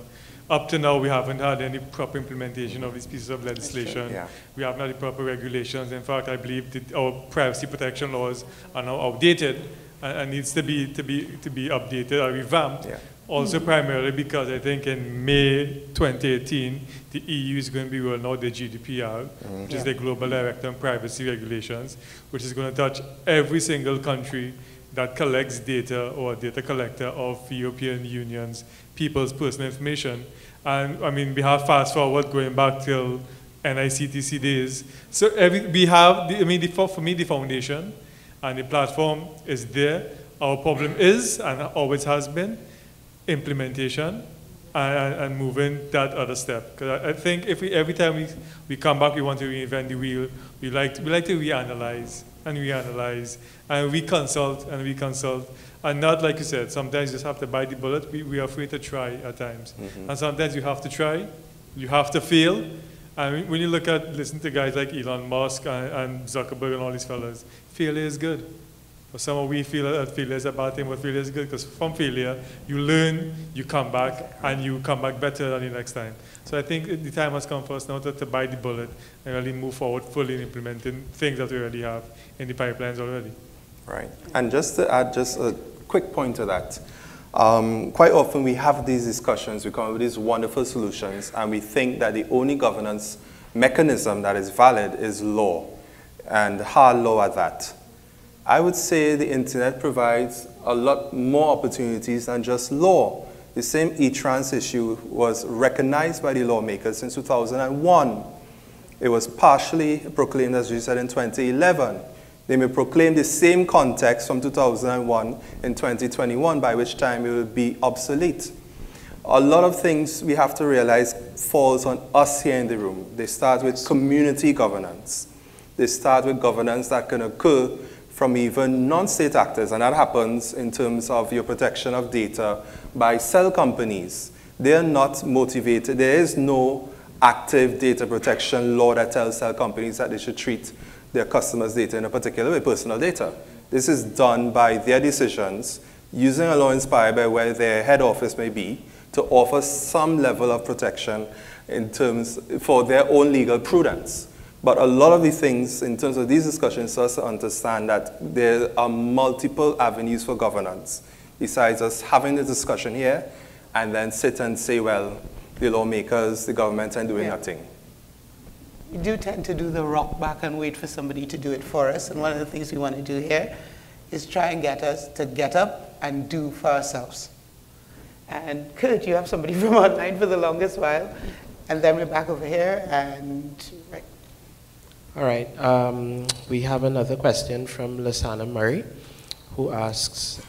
S12: Up to now, we haven't had any proper implementation of these pieces of legislation.
S2: Yeah.
S12: We haven't had the proper regulations. In fact, I believe that our privacy protection laws are now outdated and needs to be updated or revamped.
S2: Yeah.
S12: Also primarily because I think in May 2018, the EU is going to be rolling out the GDPR, which is the Global Directive on Privacy Regulations, which is going to touch every single country that collects data or data collector of the European Union's people's personal information. And I mean, we have fast forward going back till NICTC days. So we have, for me, the foundation and the platform is there. Our problem is, and always has been, implementation and moving that other step. Because I think if every time we come back, we want to reinvent the wheel. We like to reanalyze and reanalyze and reconsult and reconsult. And not like you said, sometimes you just have to bite the bullet. We are afraid to try at times. And sometimes you have to try, you have to fail. And when you listen to guys like Elon Musk and Zuckerberg and all these fellas, failure is good. For some of we feel that failure is a bad thing, but failure is good because from failure, you learn, you come back, and you come back better than the next time. So I think the time has come for us now to bite the bullet and really move forward fully in implementing things that we already have in the pipelines already.
S2: Right. And just to add just a quick point to that, quite often we have these discussions, we come up with these wonderful solutions, and we think that the only governance mechanism that is valid is law, and hard law at that. I would say the internet provides a lot more opportunities than just law. The same e-trans issue was recognized by the lawmakers in 2001. It was partially proclaimed, as you said, in 2011. They may proclaim the same context from 2001 in 2021, by which time it will be obsolete. A lot of things we have to realize falls on us here in the room. They start with community governance. They start with governance that can occur from even non-state actors, and that happens in terms of your protection of data by cell companies. They are not motivated. There is no active data protection law that tells cell companies that they should treat their customers' data in a particular way, personal data. This is done by their decisions, using a law inspired by where their head office may be, to offer some level of protection in terms for their own legal prudence. But a lot of the things in terms of these discussions us to understand that there are multiple avenues for governance, besides us having the discussion here and then sit and say, well, the lawmakers, the government, and doing nothing.
S1: We do tend to do the rock back and wait for somebody to do it for us. And one of the things we want to do here is try and get us to get up and do for ourselves. And Kurt, you have somebody from online for the longest while. And then we're back over here and right.
S6: All right. We have another question from Lasana Murray, who asks,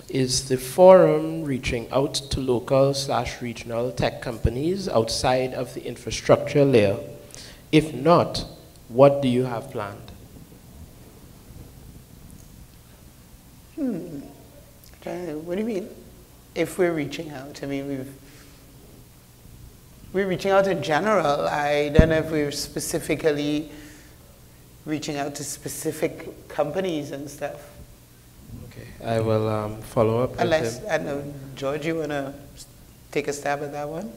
S6: is the forum reaching out to local/regional tech companies outside of the infrastructure layer? If not, what do you have planned?
S1: What do you mean? If we're reaching out, I mean, we're reaching out in general. I don't know if we're specifically reaching out to specific companies and stuff.
S6: Okay, I will follow up
S1: Unless,
S6: with him.
S1: I don't know, George, you want to take a stab at that one?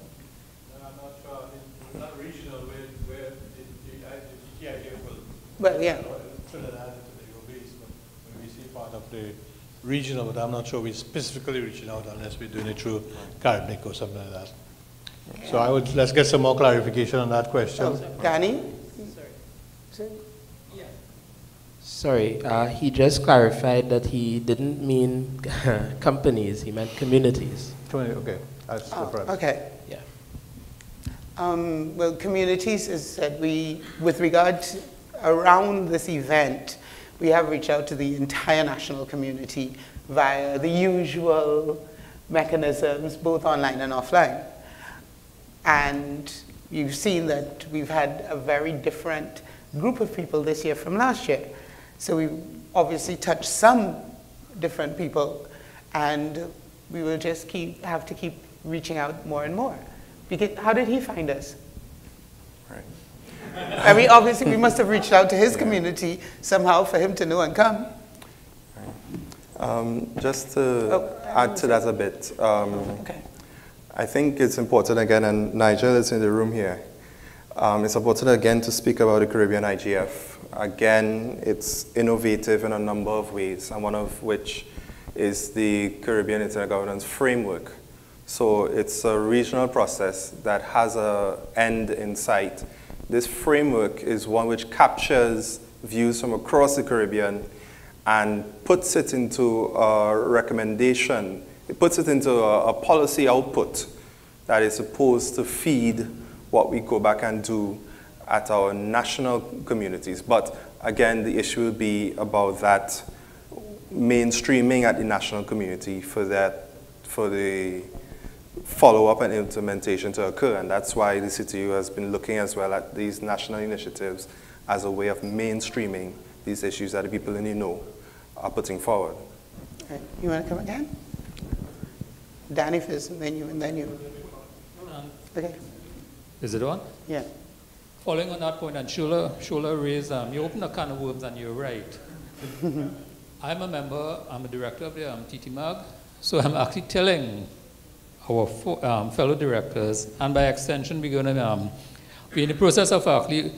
S12: I'm not sure. It's not regional where the TTIGF will.
S1: Well, yeah.
S13: Trinidad and Tobago based, but when we see part of the regional, but I'm not sure we're specifically reaching out unless we're doing it through Caribbean or something like that. So let's get some more clarification on that question.
S1: Oh, Danny? Sorry.
S6: Sorry, he just clarified that he didn't mean companies, he meant communities.
S13: Okay, that's different.
S1: Okay.
S6: Yeah.
S1: Well, communities, as said, with regard to around this event, we have reached out to the entire national community via the usual mechanisms, both online and offline. And you've seen that we've had a very different group of people this year from last year. So we obviously touched some different people, and we will just have to keep reaching out more and more. Because how did he find us?
S2: Right.
S1: I mean, obviously we must have reached out to his community somehow for him to know and come.
S2: Just to add to that a bit,
S1: Okay.
S2: I think it's important again, and Nigel is in the room here, it's important again to speak about the Caribbean IGF. Again, it's innovative in a number of ways, and one of which is the Caribbean Internet Governance Framework. So it's a regional process that has an end in sight. This framework is one which captures views from across the Caribbean and puts it into a recommendation. It puts it into a policy output that is supposed to feed what we go back and do at our national communities. But again, the issue will be about that mainstreaming at the national community for the follow-up and implementation to occur. And that's why the CTU has been looking as well at these national initiatives as a way of mainstreaming these issues that the people in the know are putting forward.
S1: Right. You want to come again? Danny first, and then you. Okay.
S8: Is it on?
S1: Yeah.
S8: Following on that point, and Shola raised, you opened a can of worms, and you're right. I'm a director of the TTMAG, so I'm actually telling our fellow directors, and by extension, we're going to be in the process of actually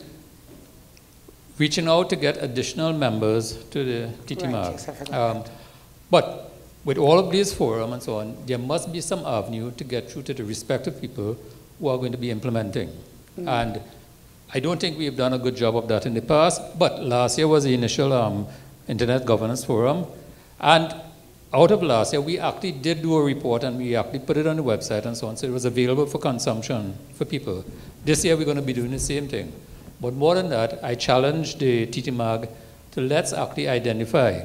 S8: reaching out to get additional members to the TTMAG.
S1: Right,
S8: but with all of these forums and so on, there must be some avenue to get through to the respective people who are going to be implementing. Mm-hmm. And I don't think we've done a good job of that in the past, but last year was the initial Internet Governance Forum. And out of last year, we actually did do a report, and we actually put it on the website and so on, so it was available for consumption for people. This year, we're going to be doing the same thing. But more than that, I challenge the TTMAG to let's actually identify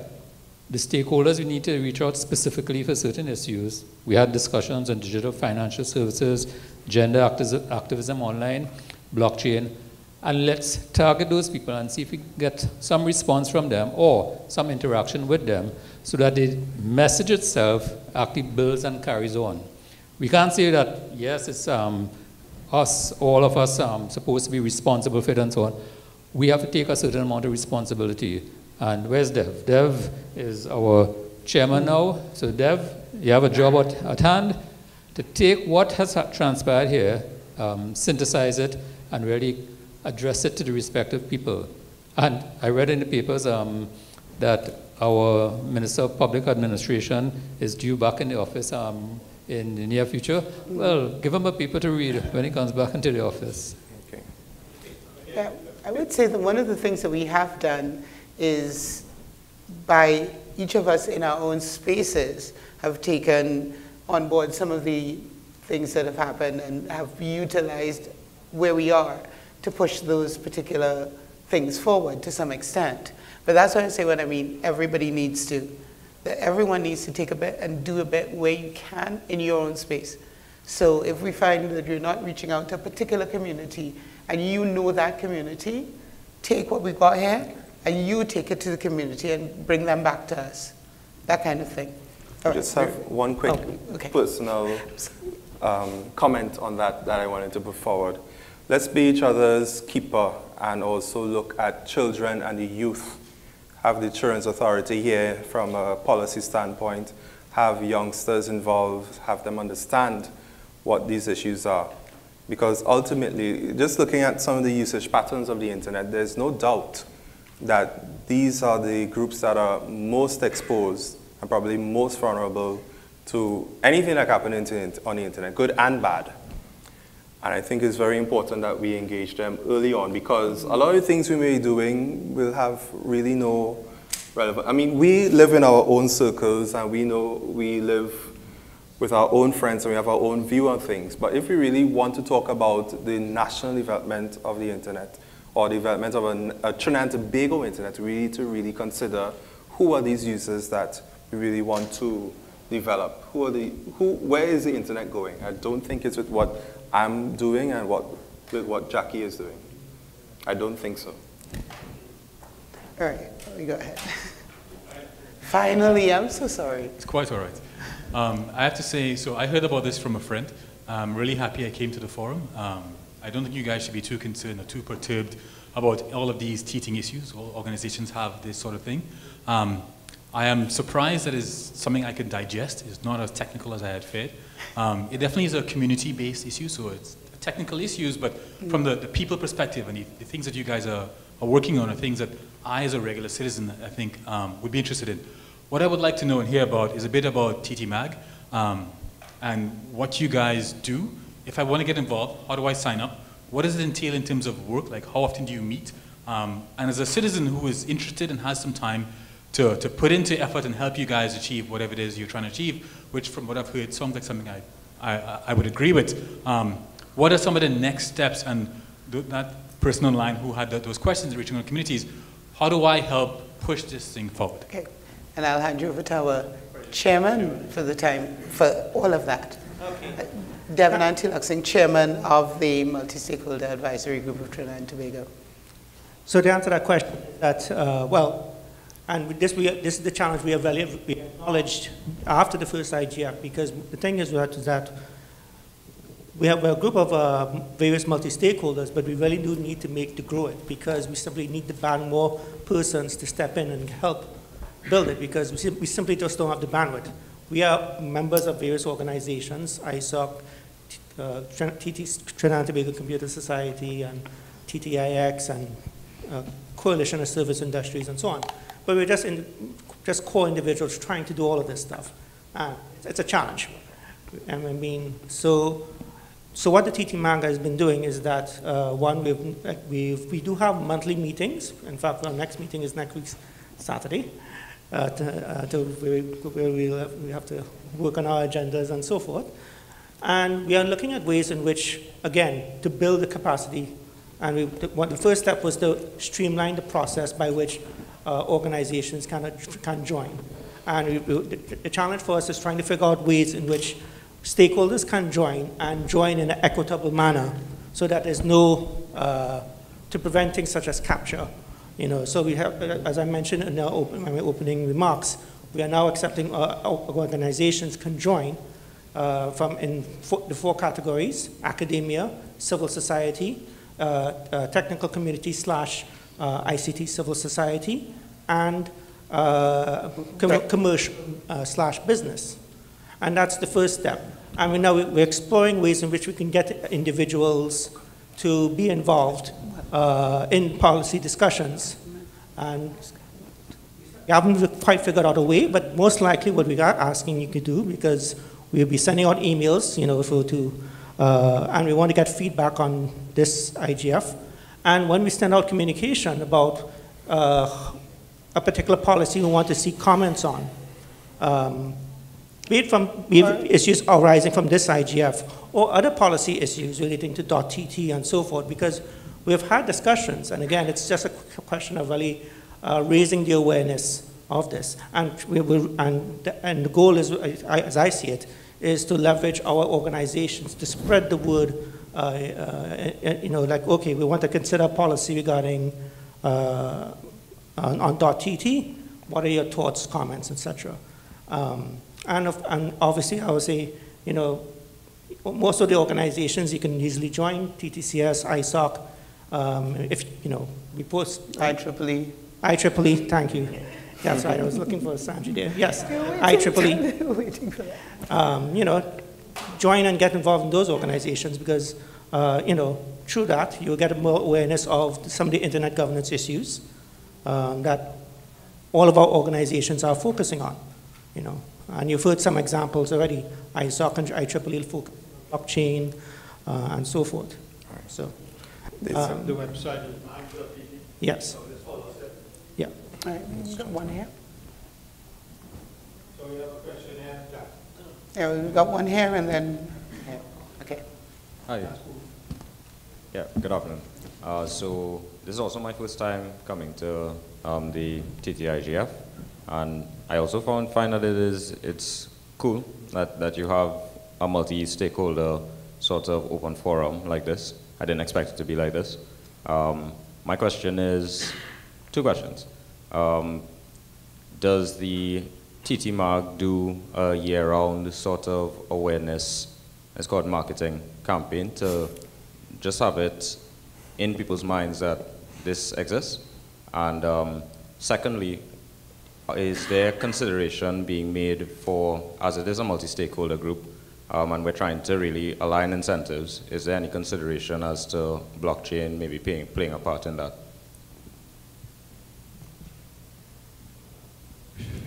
S8: the stakeholders we need to reach out specifically for certain issues. We had discussions on digital financial services, gender activism online, blockchain, and let's target those people and see if we get some response from them or some interaction with them so that the message itself actually builds and carries on. We can't say that, yes, it's us, all of us, supposed to be responsible for it and so on. We have to take a certain amount of responsibility. And where's Dev? Dev is our chairman now. So Dev, you have a job at hand to take what has transpired here, synthesize it, and really address it to the respective people. And I read in the papers that our Minister of Public Administration is due back in the office in the near future. Well, give him a paper to read when he comes back into the office.
S2: Okay.
S1: Yeah, I would say that one of the things that we have done is by each of us in our own spaces have taken on board some of the things that have happened and have utilized where we are to push those particular things forward to some extent. But that's what I say when I mean everybody needs to. That everyone needs to take a bit and do a bit where you can in your own space. So if we find that you're not reaching out to a particular community and you know that community, take what we've got here and you take it to the community and bring them back to us. That kind of thing.
S2: I just have one quick personal comment on that I wanted to put forward. let's be each other's keeper and also look at children and the youth. Have the Children's Authority here from a policy standpoint, have youngsters involved, have them understand what these issues are. Because ultimately, just looking at some of the usage patterns of the internet, there's no doubt that these are the groups that are most exposed and probably most vulnerable to anything that happens on the internet, good and bad. And I think it's very important that we engage them early on, because a lot of the things we may be doing will have really no relevance. I mean, we live in our own circles, and we know we live with our own friends, and we have our own view on things. But if we really want to talk about the national development of the internet, or the development of a Trinidad and Tobago internet, we need to really consider who are these users that we really want to develop. Where is the internet going? I don't think it's with what I'm doing and with what Jackie is doing. I don't think so.
S1: All right, let me go ahead. Finally, I'm so sorry.
S3: It's quite all right. I have to say, so I heard about this from a friend. I'm really happy I came to the forum. I don't think you guys should be too concerned or too perturbed about all of these teething issues. All organizations have this sort of thing. I am surprised that it's something I can digest. It's not as technical as I had feared. It definitely is a community-based issue, so it's technical issues, but from the people perspective and the things that you guys are working on are things that I, as a regular citizen, I think would be interested in. What I would like to know and hear about is a bit about TTMAG and what you guys do. If I want to get involved, how do I sign up? What does it entail in terms of work? Like, how often do you meet? And as a citizen who is interested and has some time to put into effort and help you guys achieve whatever it is you're trying to achieve, which from what I've heard sounds like something I would agree with. What are some of the next steps? And that person online who had those questions reaching out communities, how do I help push this thing forward?
S1: Okay, and I'll hand you over to our chairman for the time, for all of that. Okay. Devon Antiluxing, chairman of the Multi-Stakeholder Advisory Group of Trinidad and Tobago.
S14: So to answer that question, that, and this is the challenge we acknowledged after the first IGF, because the thing is that we have a group of various multi-stakeholders, but we really do need to grow it, because we simply need to ban more persons to step in and help build it, because we simply just don't have the bandwidth. We are members of various organizations, ISOC, Trinidad and Tobago Computer Society, and TTIGF, and Coalition of Service Industries, and so on. But we're just core individuals trying to do all of this stuff. It's a challenge. I mean, so what the TTMAG has been doing is that, one, we do have monthly meetings. In fact, our next meeting is next week, Saturday, where we have to work on our agendas and so forth. And we are looking at ways in which, again, to build the capacity. And the first step was to streamline the process by which organizations can join. And the challenge for us is trying to figure out ways in which stakeholders can join and join in an equitable manner, so that there's no, to prevent things such as capture. You know, so we have, as I mentioned in my opening remarks, we are now accepting organizations can join the 4 categories: academia, civil society, technical community / ICT civil society, and commercial / business. And that's the first step. And we're exploring ways in which we can get individuals to be involved in policy discussions. And we haven't quite figured out a way, but most likely what we are asking you to do, because we'll be sending out emails, you know, and we want to get feedback on this IGF. And when we send out communication about a particular policy we want to see comments on, be it issues arising from this IGF or other policy issues relating to .tt and so forth, because we've had discussions, and again, it's just a question of really raising the awareness of this. And the goal is, as I see it, is to leverage our organizations to spread the word. You know, like, okay, we want to consider policy regarding on .tt. What are your thoughts, comments, etc. And obviously, I would say, you know, most of the organizations you can easily join, TTCS, ISOC, if, we post.
S1: IEEE.
S14: IEEE, thank you. That's right, I was looking for Sanji there. Yes, IEEE.
S1: Waiting for that.
S14: Join and get involved in those organizations because, through that, you'll get more awareness of some of the internet governance issues that all of our organizations are focusing on, And you've heard some examples already, ISOC and IEEE focus on blockchain and so forth.
S2: Right.
S14: So,
S13: the website is mag.tv?
S14: Yes. Yeah.
S1: All right, we've got one here.
S13: So we have a question here.
S1: Yeah, we've got one here and then, yeah. Okay.
S15: Hi. Yeah, good afternoon. So this is also my first time coming to the TTIGF, and I also find that it's cool that you have a multi-stakeholder sort of open forum like this. I didn't expect it to be like this. My question is, two questions. Does the TTMAG do a year-round sort of awareness, it's called marketing campaign, to just have it in people's minds that this exists? And secondly, is there consideration being made for, as it is a multi-stakeholder group, and we're trying to really align incentives, is there any consideration as to blockchain maybe playing a part in that?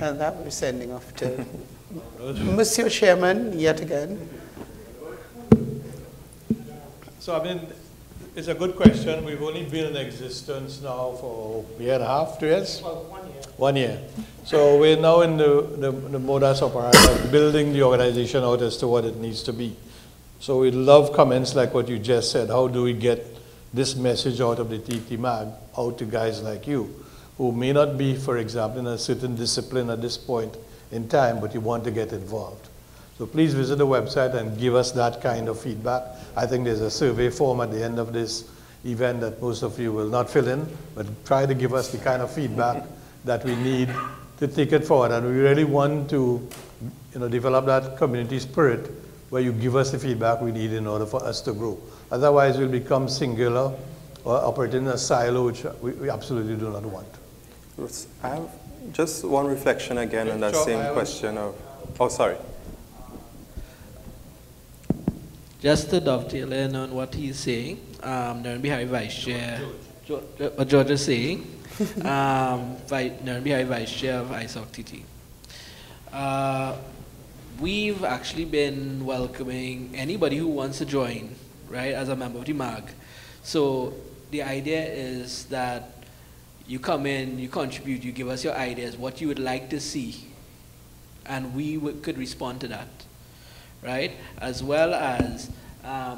S1: And that we're sending off to Monsieur Chairman, yet again.
S13: So, it's a good question. We've only been in existence now for a year and a half, 2 years?
S14: Well, 1 year.
S13: 1 year. So we're now in the modus operandi of building the organization out as to what it needs to be. So we love comments like what you just said. How do we get this message out of the TTMAG out to guys like you, who may not be, for example, in a certain discipline at this point in time, but you want to get involved. So please visit the website and give us that kind of feedback. I think there's a survey form at the end of this event that most of you will not fill in, but try to give us the kind of feedback that we need to take it forward. And we really want to develop that community spirit where you give us the feedback we need in order for us to grow. Otherwise, we'll become singular or operating in a silo, which we absolutely do not want.
S2: I have just one reflection again on that same question of, oh, sorry.
S16: Just to dovetail in on what he's saying, Naren Bihari Vice Chair, what George is saying, Naren Bihari Vice Chair of ISOC TT. We've actually been welcoming anybody who wants to join, right, as a member of the MAG. So the idea is that you come in, you contribute, you give us your ideas, what you would like to see, and we could respond to that, right? As well as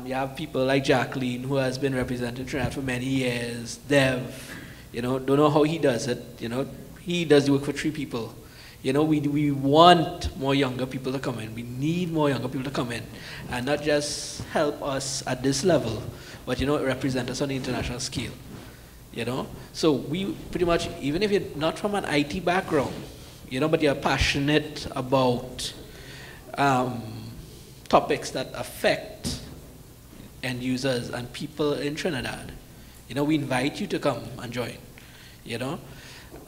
S16: you have people like Jacqueline, who has been representing Trinidad for many years, Dev, don't know how he does it, he does the work for 3 people. We want more younger people to come in. We need more younger people to come in and not just help us at this level, but, represent us on the international scale, So we pretty much, even if you're not from an IT background, but you're passionate about topics that affect end users and people in Trinidad, we invite you to come and join,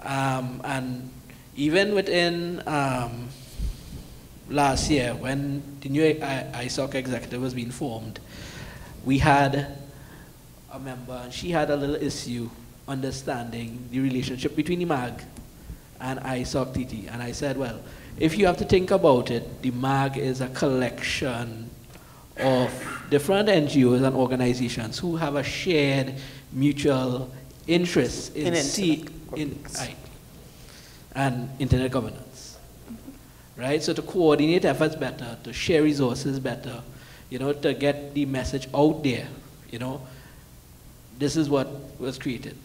S16: and even within last year, when the new ISOC executive was being formed, we had a member, and she had a little issue understanding the relationship between the MAG and ISOC TT. And I said, well, if you have to think about it, the MAG is a collection of different NGOs and organizations who have a shared mutual interest in and internet governance, right? So to coordinate efforts better, to share resources better, to get the message out there, this is what was created.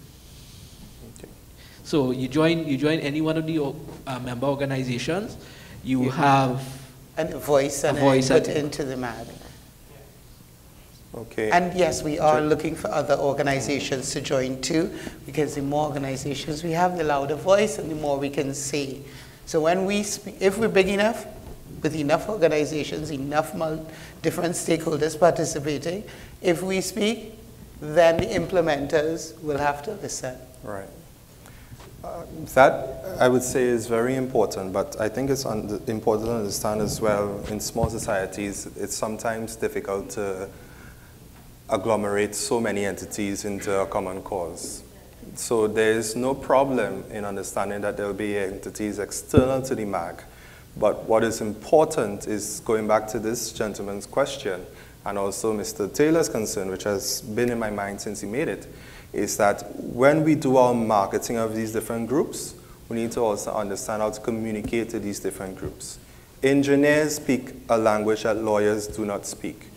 S16: Okay. So you join any one of the member organizations, you have
S1: a voice and input into the MAG.
S2: Okay.
S1: And yes, we are looking for other organizations to join too, because the more organizations we have, the louder voice and the more we can say. So when we speak, if we're big enough, with enough organizations, enough different stakeholders participating, if we speak, then the implementers will have to listen.
S2: Right. That, I would say, is very important, but I think it's important to understand as well, in small societies, it's sometimes difficult to agglomerate so many entities into a common cause. So there is no problem in understanding that there will be entities external to the MAG, but what is important is, going back to this gentleman's question, and also Mr. Taylor's concern, which has been in my mind since he made it, is that when we do our marketing of these different groups, we need to also understand how to communicate to these different groups. Engineers speak a language that lawyers do not speak.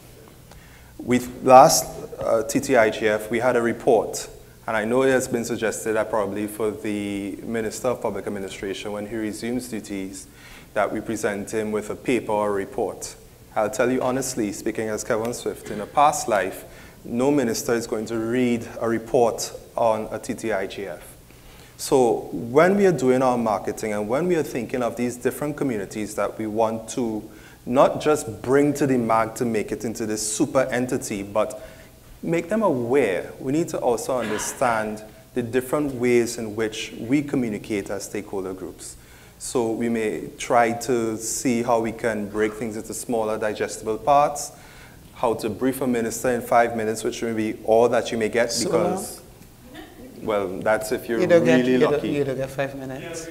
S2: Last TTIGF, we had a report, and I know it has been suggested that probably for the Minister of Public Administration, when he resumes duties, that we present him with a paper or a report. I'll tell you honestly, speaking as Kevin Swift, in a past life, no minister is going to read a report on a TTIGF. So when we are doing our marketing and when we are thinking of these different communities that we want to not just bring to the MAG to make it into this super entity, but make them aware, we need to also understand the different ways in which we communicate as stakeholder groups. So we may try to see how we can break things into smaller digestible parts, how to brief a minister in 5 minutes, which may be all that you may get, because, well, that's if you're really lucky.
S1: You don't get 5 minutes.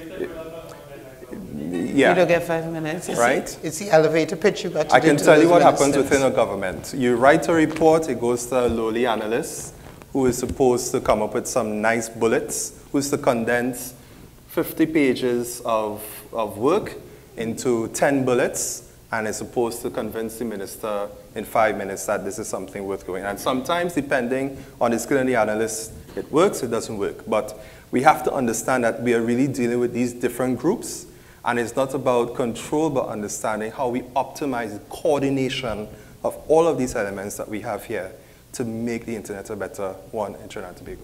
S2: Yeah.
S1: You don't get 5 minutes.
S2: Right?
S1: It's the elevator pitch you got to
S2: I can
S1: do to
S2: tell you
S1: those
S2: what happens
S1: ministers.
S2: within a government. You write a report, it goes to a lowly analyst who is supposed to come up with some nice bullets, who's to condense 50 pages of work into 10 bullets, and is supposed to convince the minister in 5 minutes that this is something worth doing. And sometimes, depending on the skill of the analyst, it works, it doesn't work. But we have to understand that we are really dealing with these different groups, and it's not about control, but understanding how we optimize the coordination of all of these elements that we have here to make the internet a better one in Trinidad and Tobago.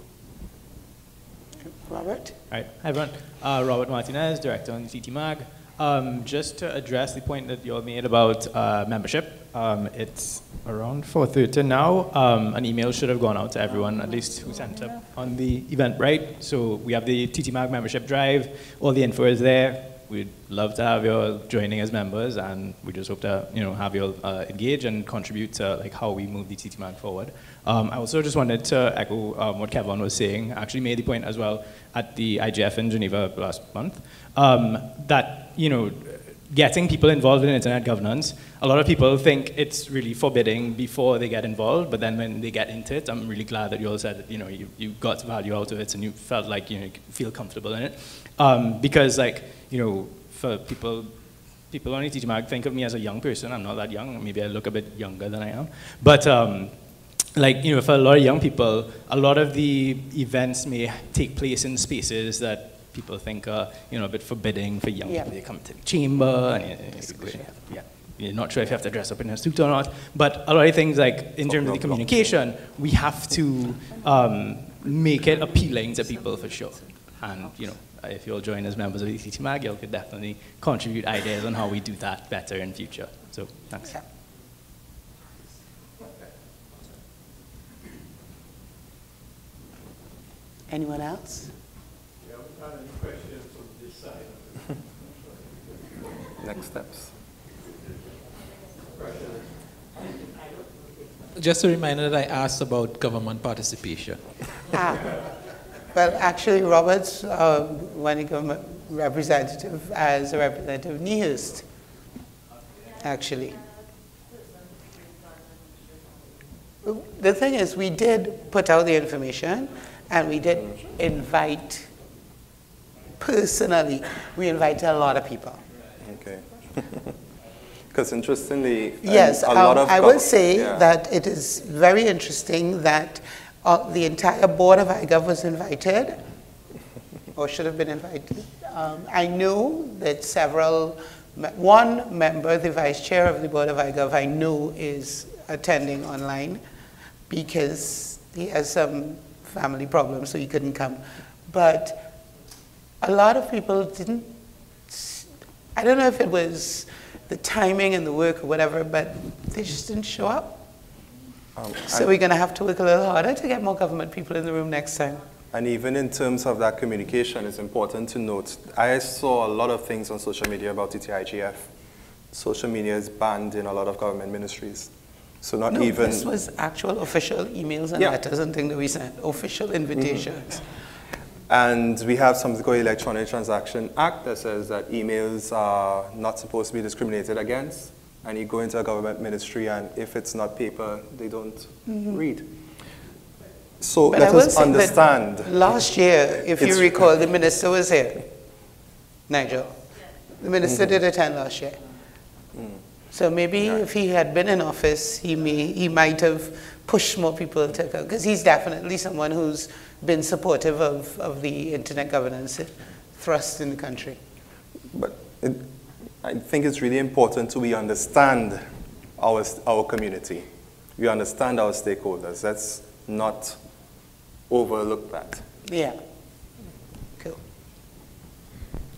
S1: Robert?
S17: Hi everyone. Robert Martinez, Director on TTMAG. Just to address the point that you all made about membership, it's around 4:30 now. An email should have gone out to everyone, at least who sent up on the event, right? So we have the TTMAG membership drive. All the info is there. We'd love to have you all joining as members, and we just hope to have you all engage and contribute to like how we move the TTMAG forward. I also just wanted to echo what Kevin was saying. I actually made the point as well at the IGF in Geneva last month that getting people involved in internet governance, a lot of people think it's really forbidding before they get involved, but then when they get into it, I'm really glad that you all said that you got value out of it and you felt like you feel comfortable in it, because for people on TTMAG think of me as a young person. I'm not that young. Maybe I look a bit younger than I am, but for a lot of young people, a lot of the events may take place in spaces that people think are, a bit forbidding for young people. They come to the chamber, and you're not sure if you have to dress up in a suit or not. But a lot of things, like in terms of the communication, we have to make it appealing to people for sure. And if you'll join as members of the TTMAG, you could definitely contribute ideas on how we do that better in future. So thanks.
S1: Anyone else?
S13: We haven't had any questions from this side.
S2: Next steps.
S8: Just a reminder that I asked about government participation.
S1: Well, actually, Robert's running government representative as a representative Nihist, actually. The thing is, we did put out the information, and we did invite, personally, we invited a lot of people.
S2: Okay. Because interestingly,
S1: yes,
S2: a lot of
S1: I will say that it is very interesting that the entire board of IGov was invited, or should have been invited. I know that one member, the vice chair of the board of IGov, I know is attending online because he has some family problems, so he couldn't come. But a lot of people didn't, I don't know if it was the timing and the work or whatever, but they just didn't show up. So we're going to have to work a little harder to get more government people in the room next time.
S2: And even in terms of that communication, it's important to note, I saw a lot of things on social media about TTIGF. Social media is banned in a lot of government ministries. So not even...
S1: this was actual official emails and letters and things that we sent, official invitations.
S2: And we have something called Electronic Transaction Act that says that emails are not supposed to be discriminated against. And you go into a government ministry, and if it's not paper, they don't read. So
S1: But
S2: let us understand.
S1: Last year, if you recall, the minister was here, Nigel. The minister did attend last year. So maybe if he had been in office, he might have pushed more people to go, because he's definitely someone who's been supportive of the internet governance thrust in the country.
S2: But I think it's really important to we understand our community. We understand our stakeholders. Let's not overlook that.
S1: Yeah. Cool.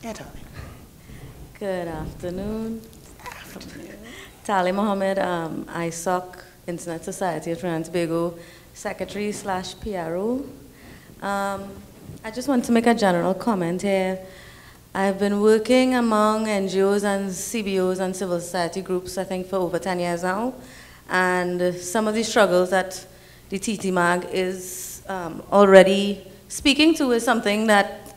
S1: Yeah, Tali.
S18: Good afternoon. Tali Mohammed, ISOC, Internet Society of Trinidad and Tobago, Secretary/PRO. I just want to make a general comment here. I've been working among NGOs and CBOs and civil society groups, I think, for over 10 years now. And some of the struggles that the TTMAG is already speaking to is something that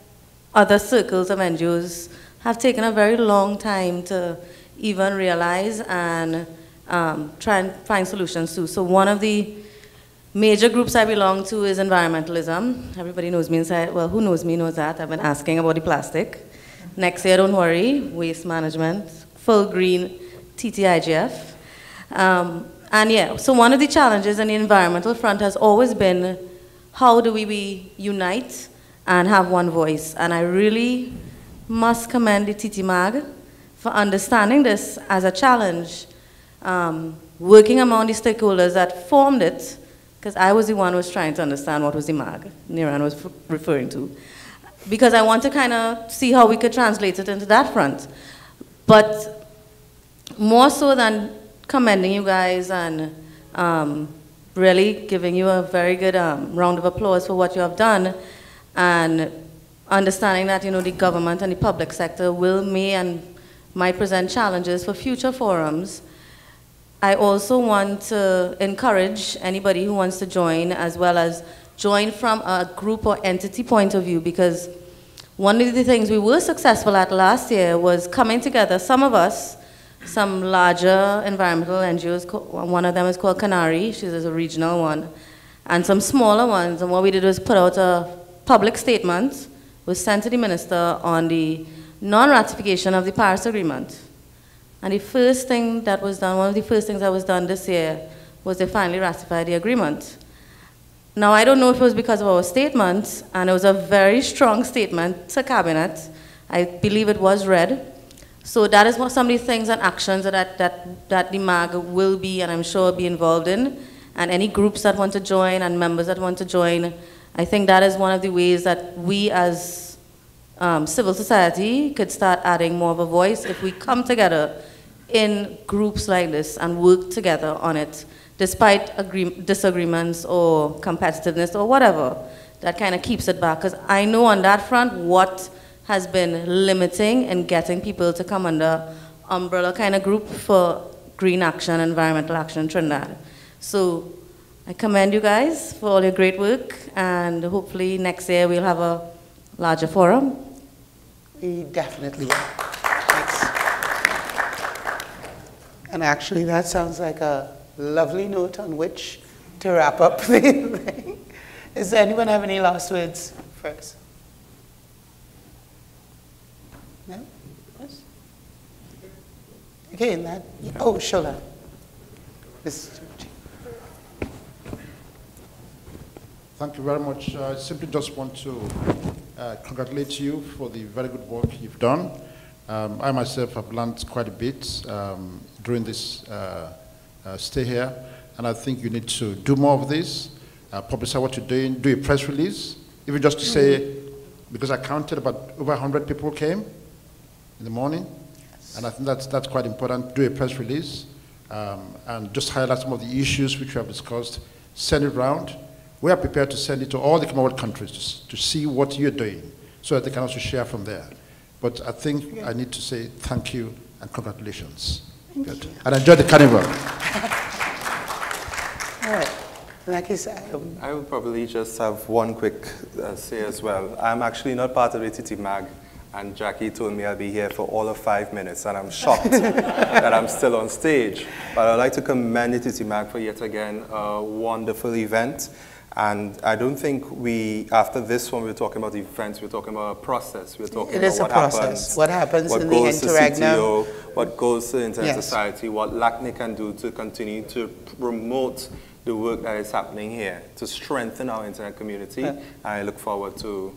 S18: other circles of NGOs have taken a very long time to even realize and try and find solutions to. So one of the major groups I belong to is Environmentalism. Everybody knows me inside. Well, who knows me knows that. I've been asking about the plastic. Next year, don't worry, waste management, full green TTIGF. And yeah, so one of the challenges in the environmental front has always been how do we unite and have one voice? And I really must commend the TTMAG for understanding this as a challenge, working among the stakeholders that formed it, because I was the one who was trying to understand what was the MAG Niran was referring to. Because I want to kind of see how we could translate it into that front. But more so than commending you guys and really giving you a very good round of applause for what you have done, and understanding that, you know, the government and the public sector may and might present challenges for future forums, I also want to encourage anybody who wants to join, as well as join from a group or entity point of view, because one of the things we were successful at last year was coming together, some of us, some larger environmental NGOs, one of them is called Canary, she's a regional one, and some smaller ones, and what we did was put out a public statement, was sent to the minister on the non-ratification of the Paris Agreement. And the first thing that was done, one of the first things that was done this year, was they finally ratified the agreement. Now, I don't know if it was because of our statement, and it was a very strong statement to Cabinet. I believe it was read. So that is what some of the things and actions that the MAG will be, and I'm sure be involved in. And any groups that want to join and members that want to join, I think that is one of the ways that we as civil society could start adding more of a voice if we come together in groups like this and work together on it, despite disagreements or competitiveness or whatever that kind of keeps it back. Because I know on that front what has been limiting in getting people to come under umbrella kind of group for green action, environmental action in Trinidad. So I commend you guys for all your great work, and hopefully next year we'll have a larger forum.
S1: We definitely will. Thanks. And actually that sounds like a lovely note on which to wrap up the thing. Does anyone have any last words first? No? Yes? Okay, in that, oh, Shola.
S7: Thank you very much. I simply just want to congratulate you for the very good work you've done. I myself have learned quite a bit during this stay here, and I think you need to do more of this, publicize what you're doing, do a press release, even just to say, because I counted about over 100 people came in the morning. And I think that's quite important. Do a press release and just highlight some of the issues which we have discussed. Send it around. We are prepared to send it to all the Commonwealth countries to see what you're doing so that they can also share from there. But I think I need to say thank you and congratulations. Good. And enjoy the carnival.
S1: All right. Like I said,
S2: I will probably just have one quick say as well. I'm actually not part of the TTMAG, and Jackie told me I'll be here for all of 5 minutes, and I'm shocked that I'm still on stage. But I'd like to commend the TTMAG for yet again a wonderful event. And I don't think after this one, we're talking about events, we're talking about a process. We're talking about what happens.
S1: What happens in the
S2: goes to
S1: interregnum.
S2: CTO, what goes to Internet
S1: Yes.
S2: Society, what LACNIC can do to continue to promote the work that is happening here, to strengthen our internet community. And I look forward to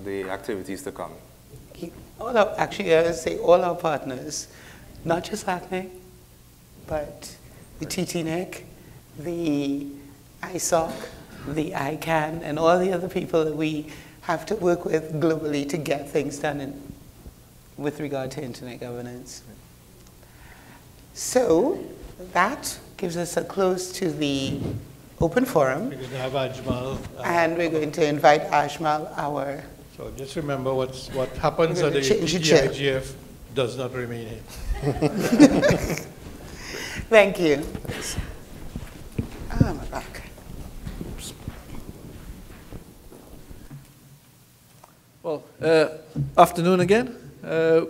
S2: the activities to come.
S1: Actually, I would say all our partners, not just LACNIC, but the TTNIC, the ISOC, the Icann, and all the other people that we have to work with globally to get things done with regard to internet governance. So that gives us a close to the open forum.
S13: We're going to have Ajmal.
S1: And we're going to invite Ajmal, our...
S13: So just remember what happens at the TTIGF does not remain here.
S1: Thank you. Oh, my back.
S19: Well, afternoon again.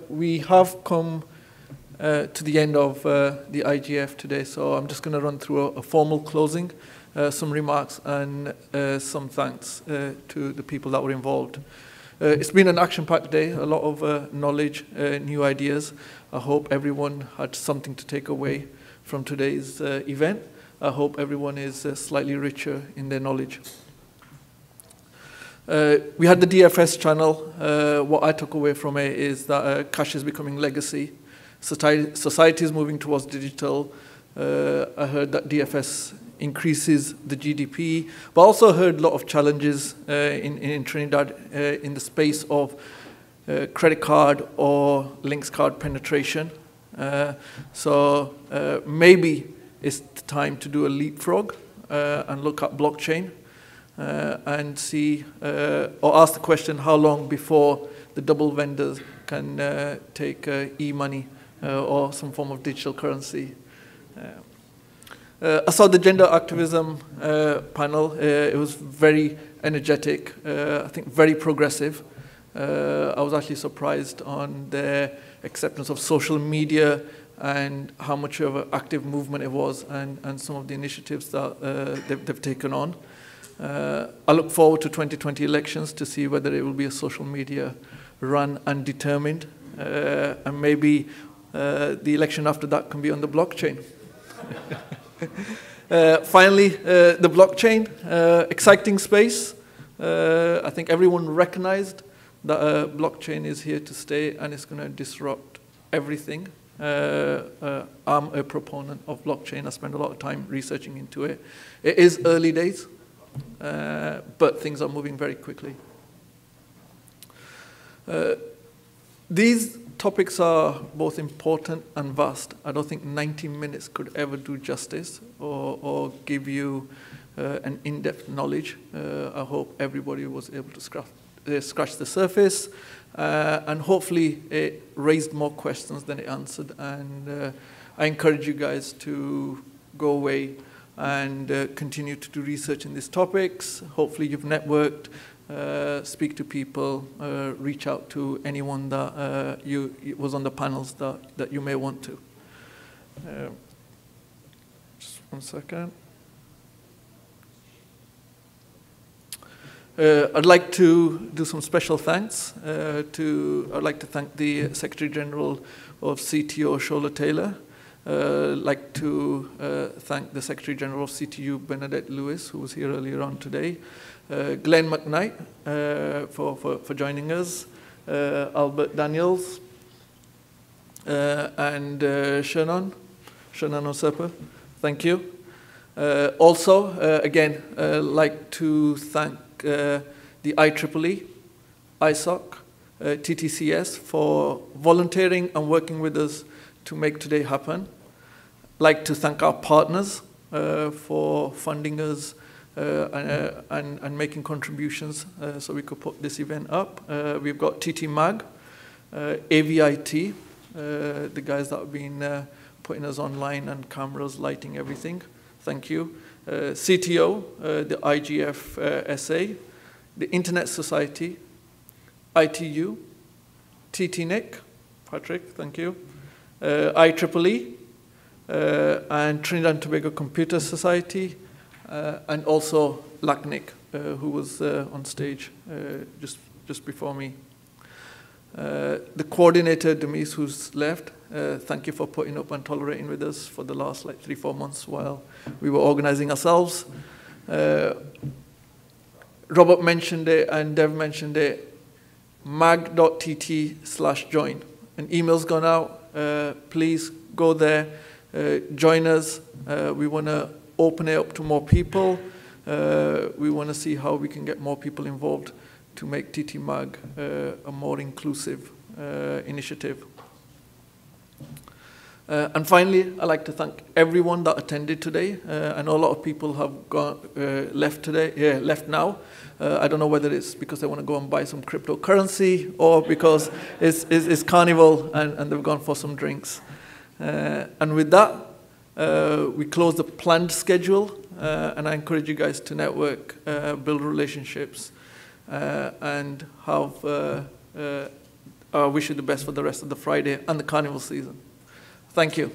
S19: We have come to the end of the IGF today, so I'm just going to run through a formal closing, some remarks, and some thanks to the people that were involved. It's been an action-packed day, a lot of knowledge, new ideas. I hope everyone had something to take away from today's event. I hope everyone is slightly richer in their knowledge. We had the DFS channel. What I took away from it is that cash is becoming legacy. Society is moving towards digital. I heard that DFS increases the GDP, but also heard a lot of challenges in Trinidad in the space of credit card or links card penetration. So maybe it's the time to do a leapfrog and look at blockchain. And see, or ask the question, how long before the double vendors can take e-money or some form of digital currency. I saw the Gender Activism panel. It was very energetic, I think very progressive. I was actually surprised on their acceptance of social media and how much of an active movement it was, and some of the initiatives that they've taken on. I look forward to 2020 elections to see whether it will be a social media run and determined, and maybe the election after that can be on the blockchain. Finally, the blockchain, exciting space. I think everyone recognized that blockchain is here to stay and it's going to disrupt everything. I'm a proponent of blockchain. I spend a lot of time researching into it. It is early days. But things are moving very quickly. These topics are both important and vast. I don't think 90 minutes could ever do justice or give you an in-depth knowledge. I hope everybody was able to scratch the surface, and hopefully it raised more questions than it answered. And I encourage you guys to go away and continue to do research in these topics. Hopefully you've networked, speak to people, reach out to anyone that was on the panels that you may want to. Just 1 second. I'd like to do some special thanks. I'd like to thank the Secretary General of CTO, Shola Taylor. I'd like to thank the Secretary General of CTU, Bernadette Lewis, who was here earlier on today. Glenn McKnight for joining us. Albert Daniels. And Shannon Osepa. Thank you. Also, again, like to thank the IEEE, ISOC, TTCS for volunteering and working with us to make today happen. I'd like to thank our partners for funding us and making contributions so we could put this event up. We've got TTMAG, AVIT, the guys that have been putting us online and cameras, lighting, everything. Thank you. CTO, the IGF SA, the Internet Society, ITU, TTNIC, Patrick, thank you, IEEE, and Trinidad Tobago Computer Society, and also LACNIC, who was on stage just before me. The coordinator, Demise, who's left, thank you for putting up and tolerating with us for the last 3-4 months while we were organizing ourselves. Robert mentioned it and Dev mentioned it, mag.tt/join. An email's gone out. Please go there, join us. We want to open it up to more people. We want to see how we can get more people involved to make TTMAG a more inclusive initiative. And finally, I'd like to thank everyone that attended today. I know a lot of people have left now. I don't know whether it's because they want to go and buy some cryptocurrency or because it's carnival and they've gone for some drinks. And with that, we close the planned schedule, and I encourage you guys to network, build relationships, and have, I wish you the best for the rest of the Friday and the carnival season. Thank you.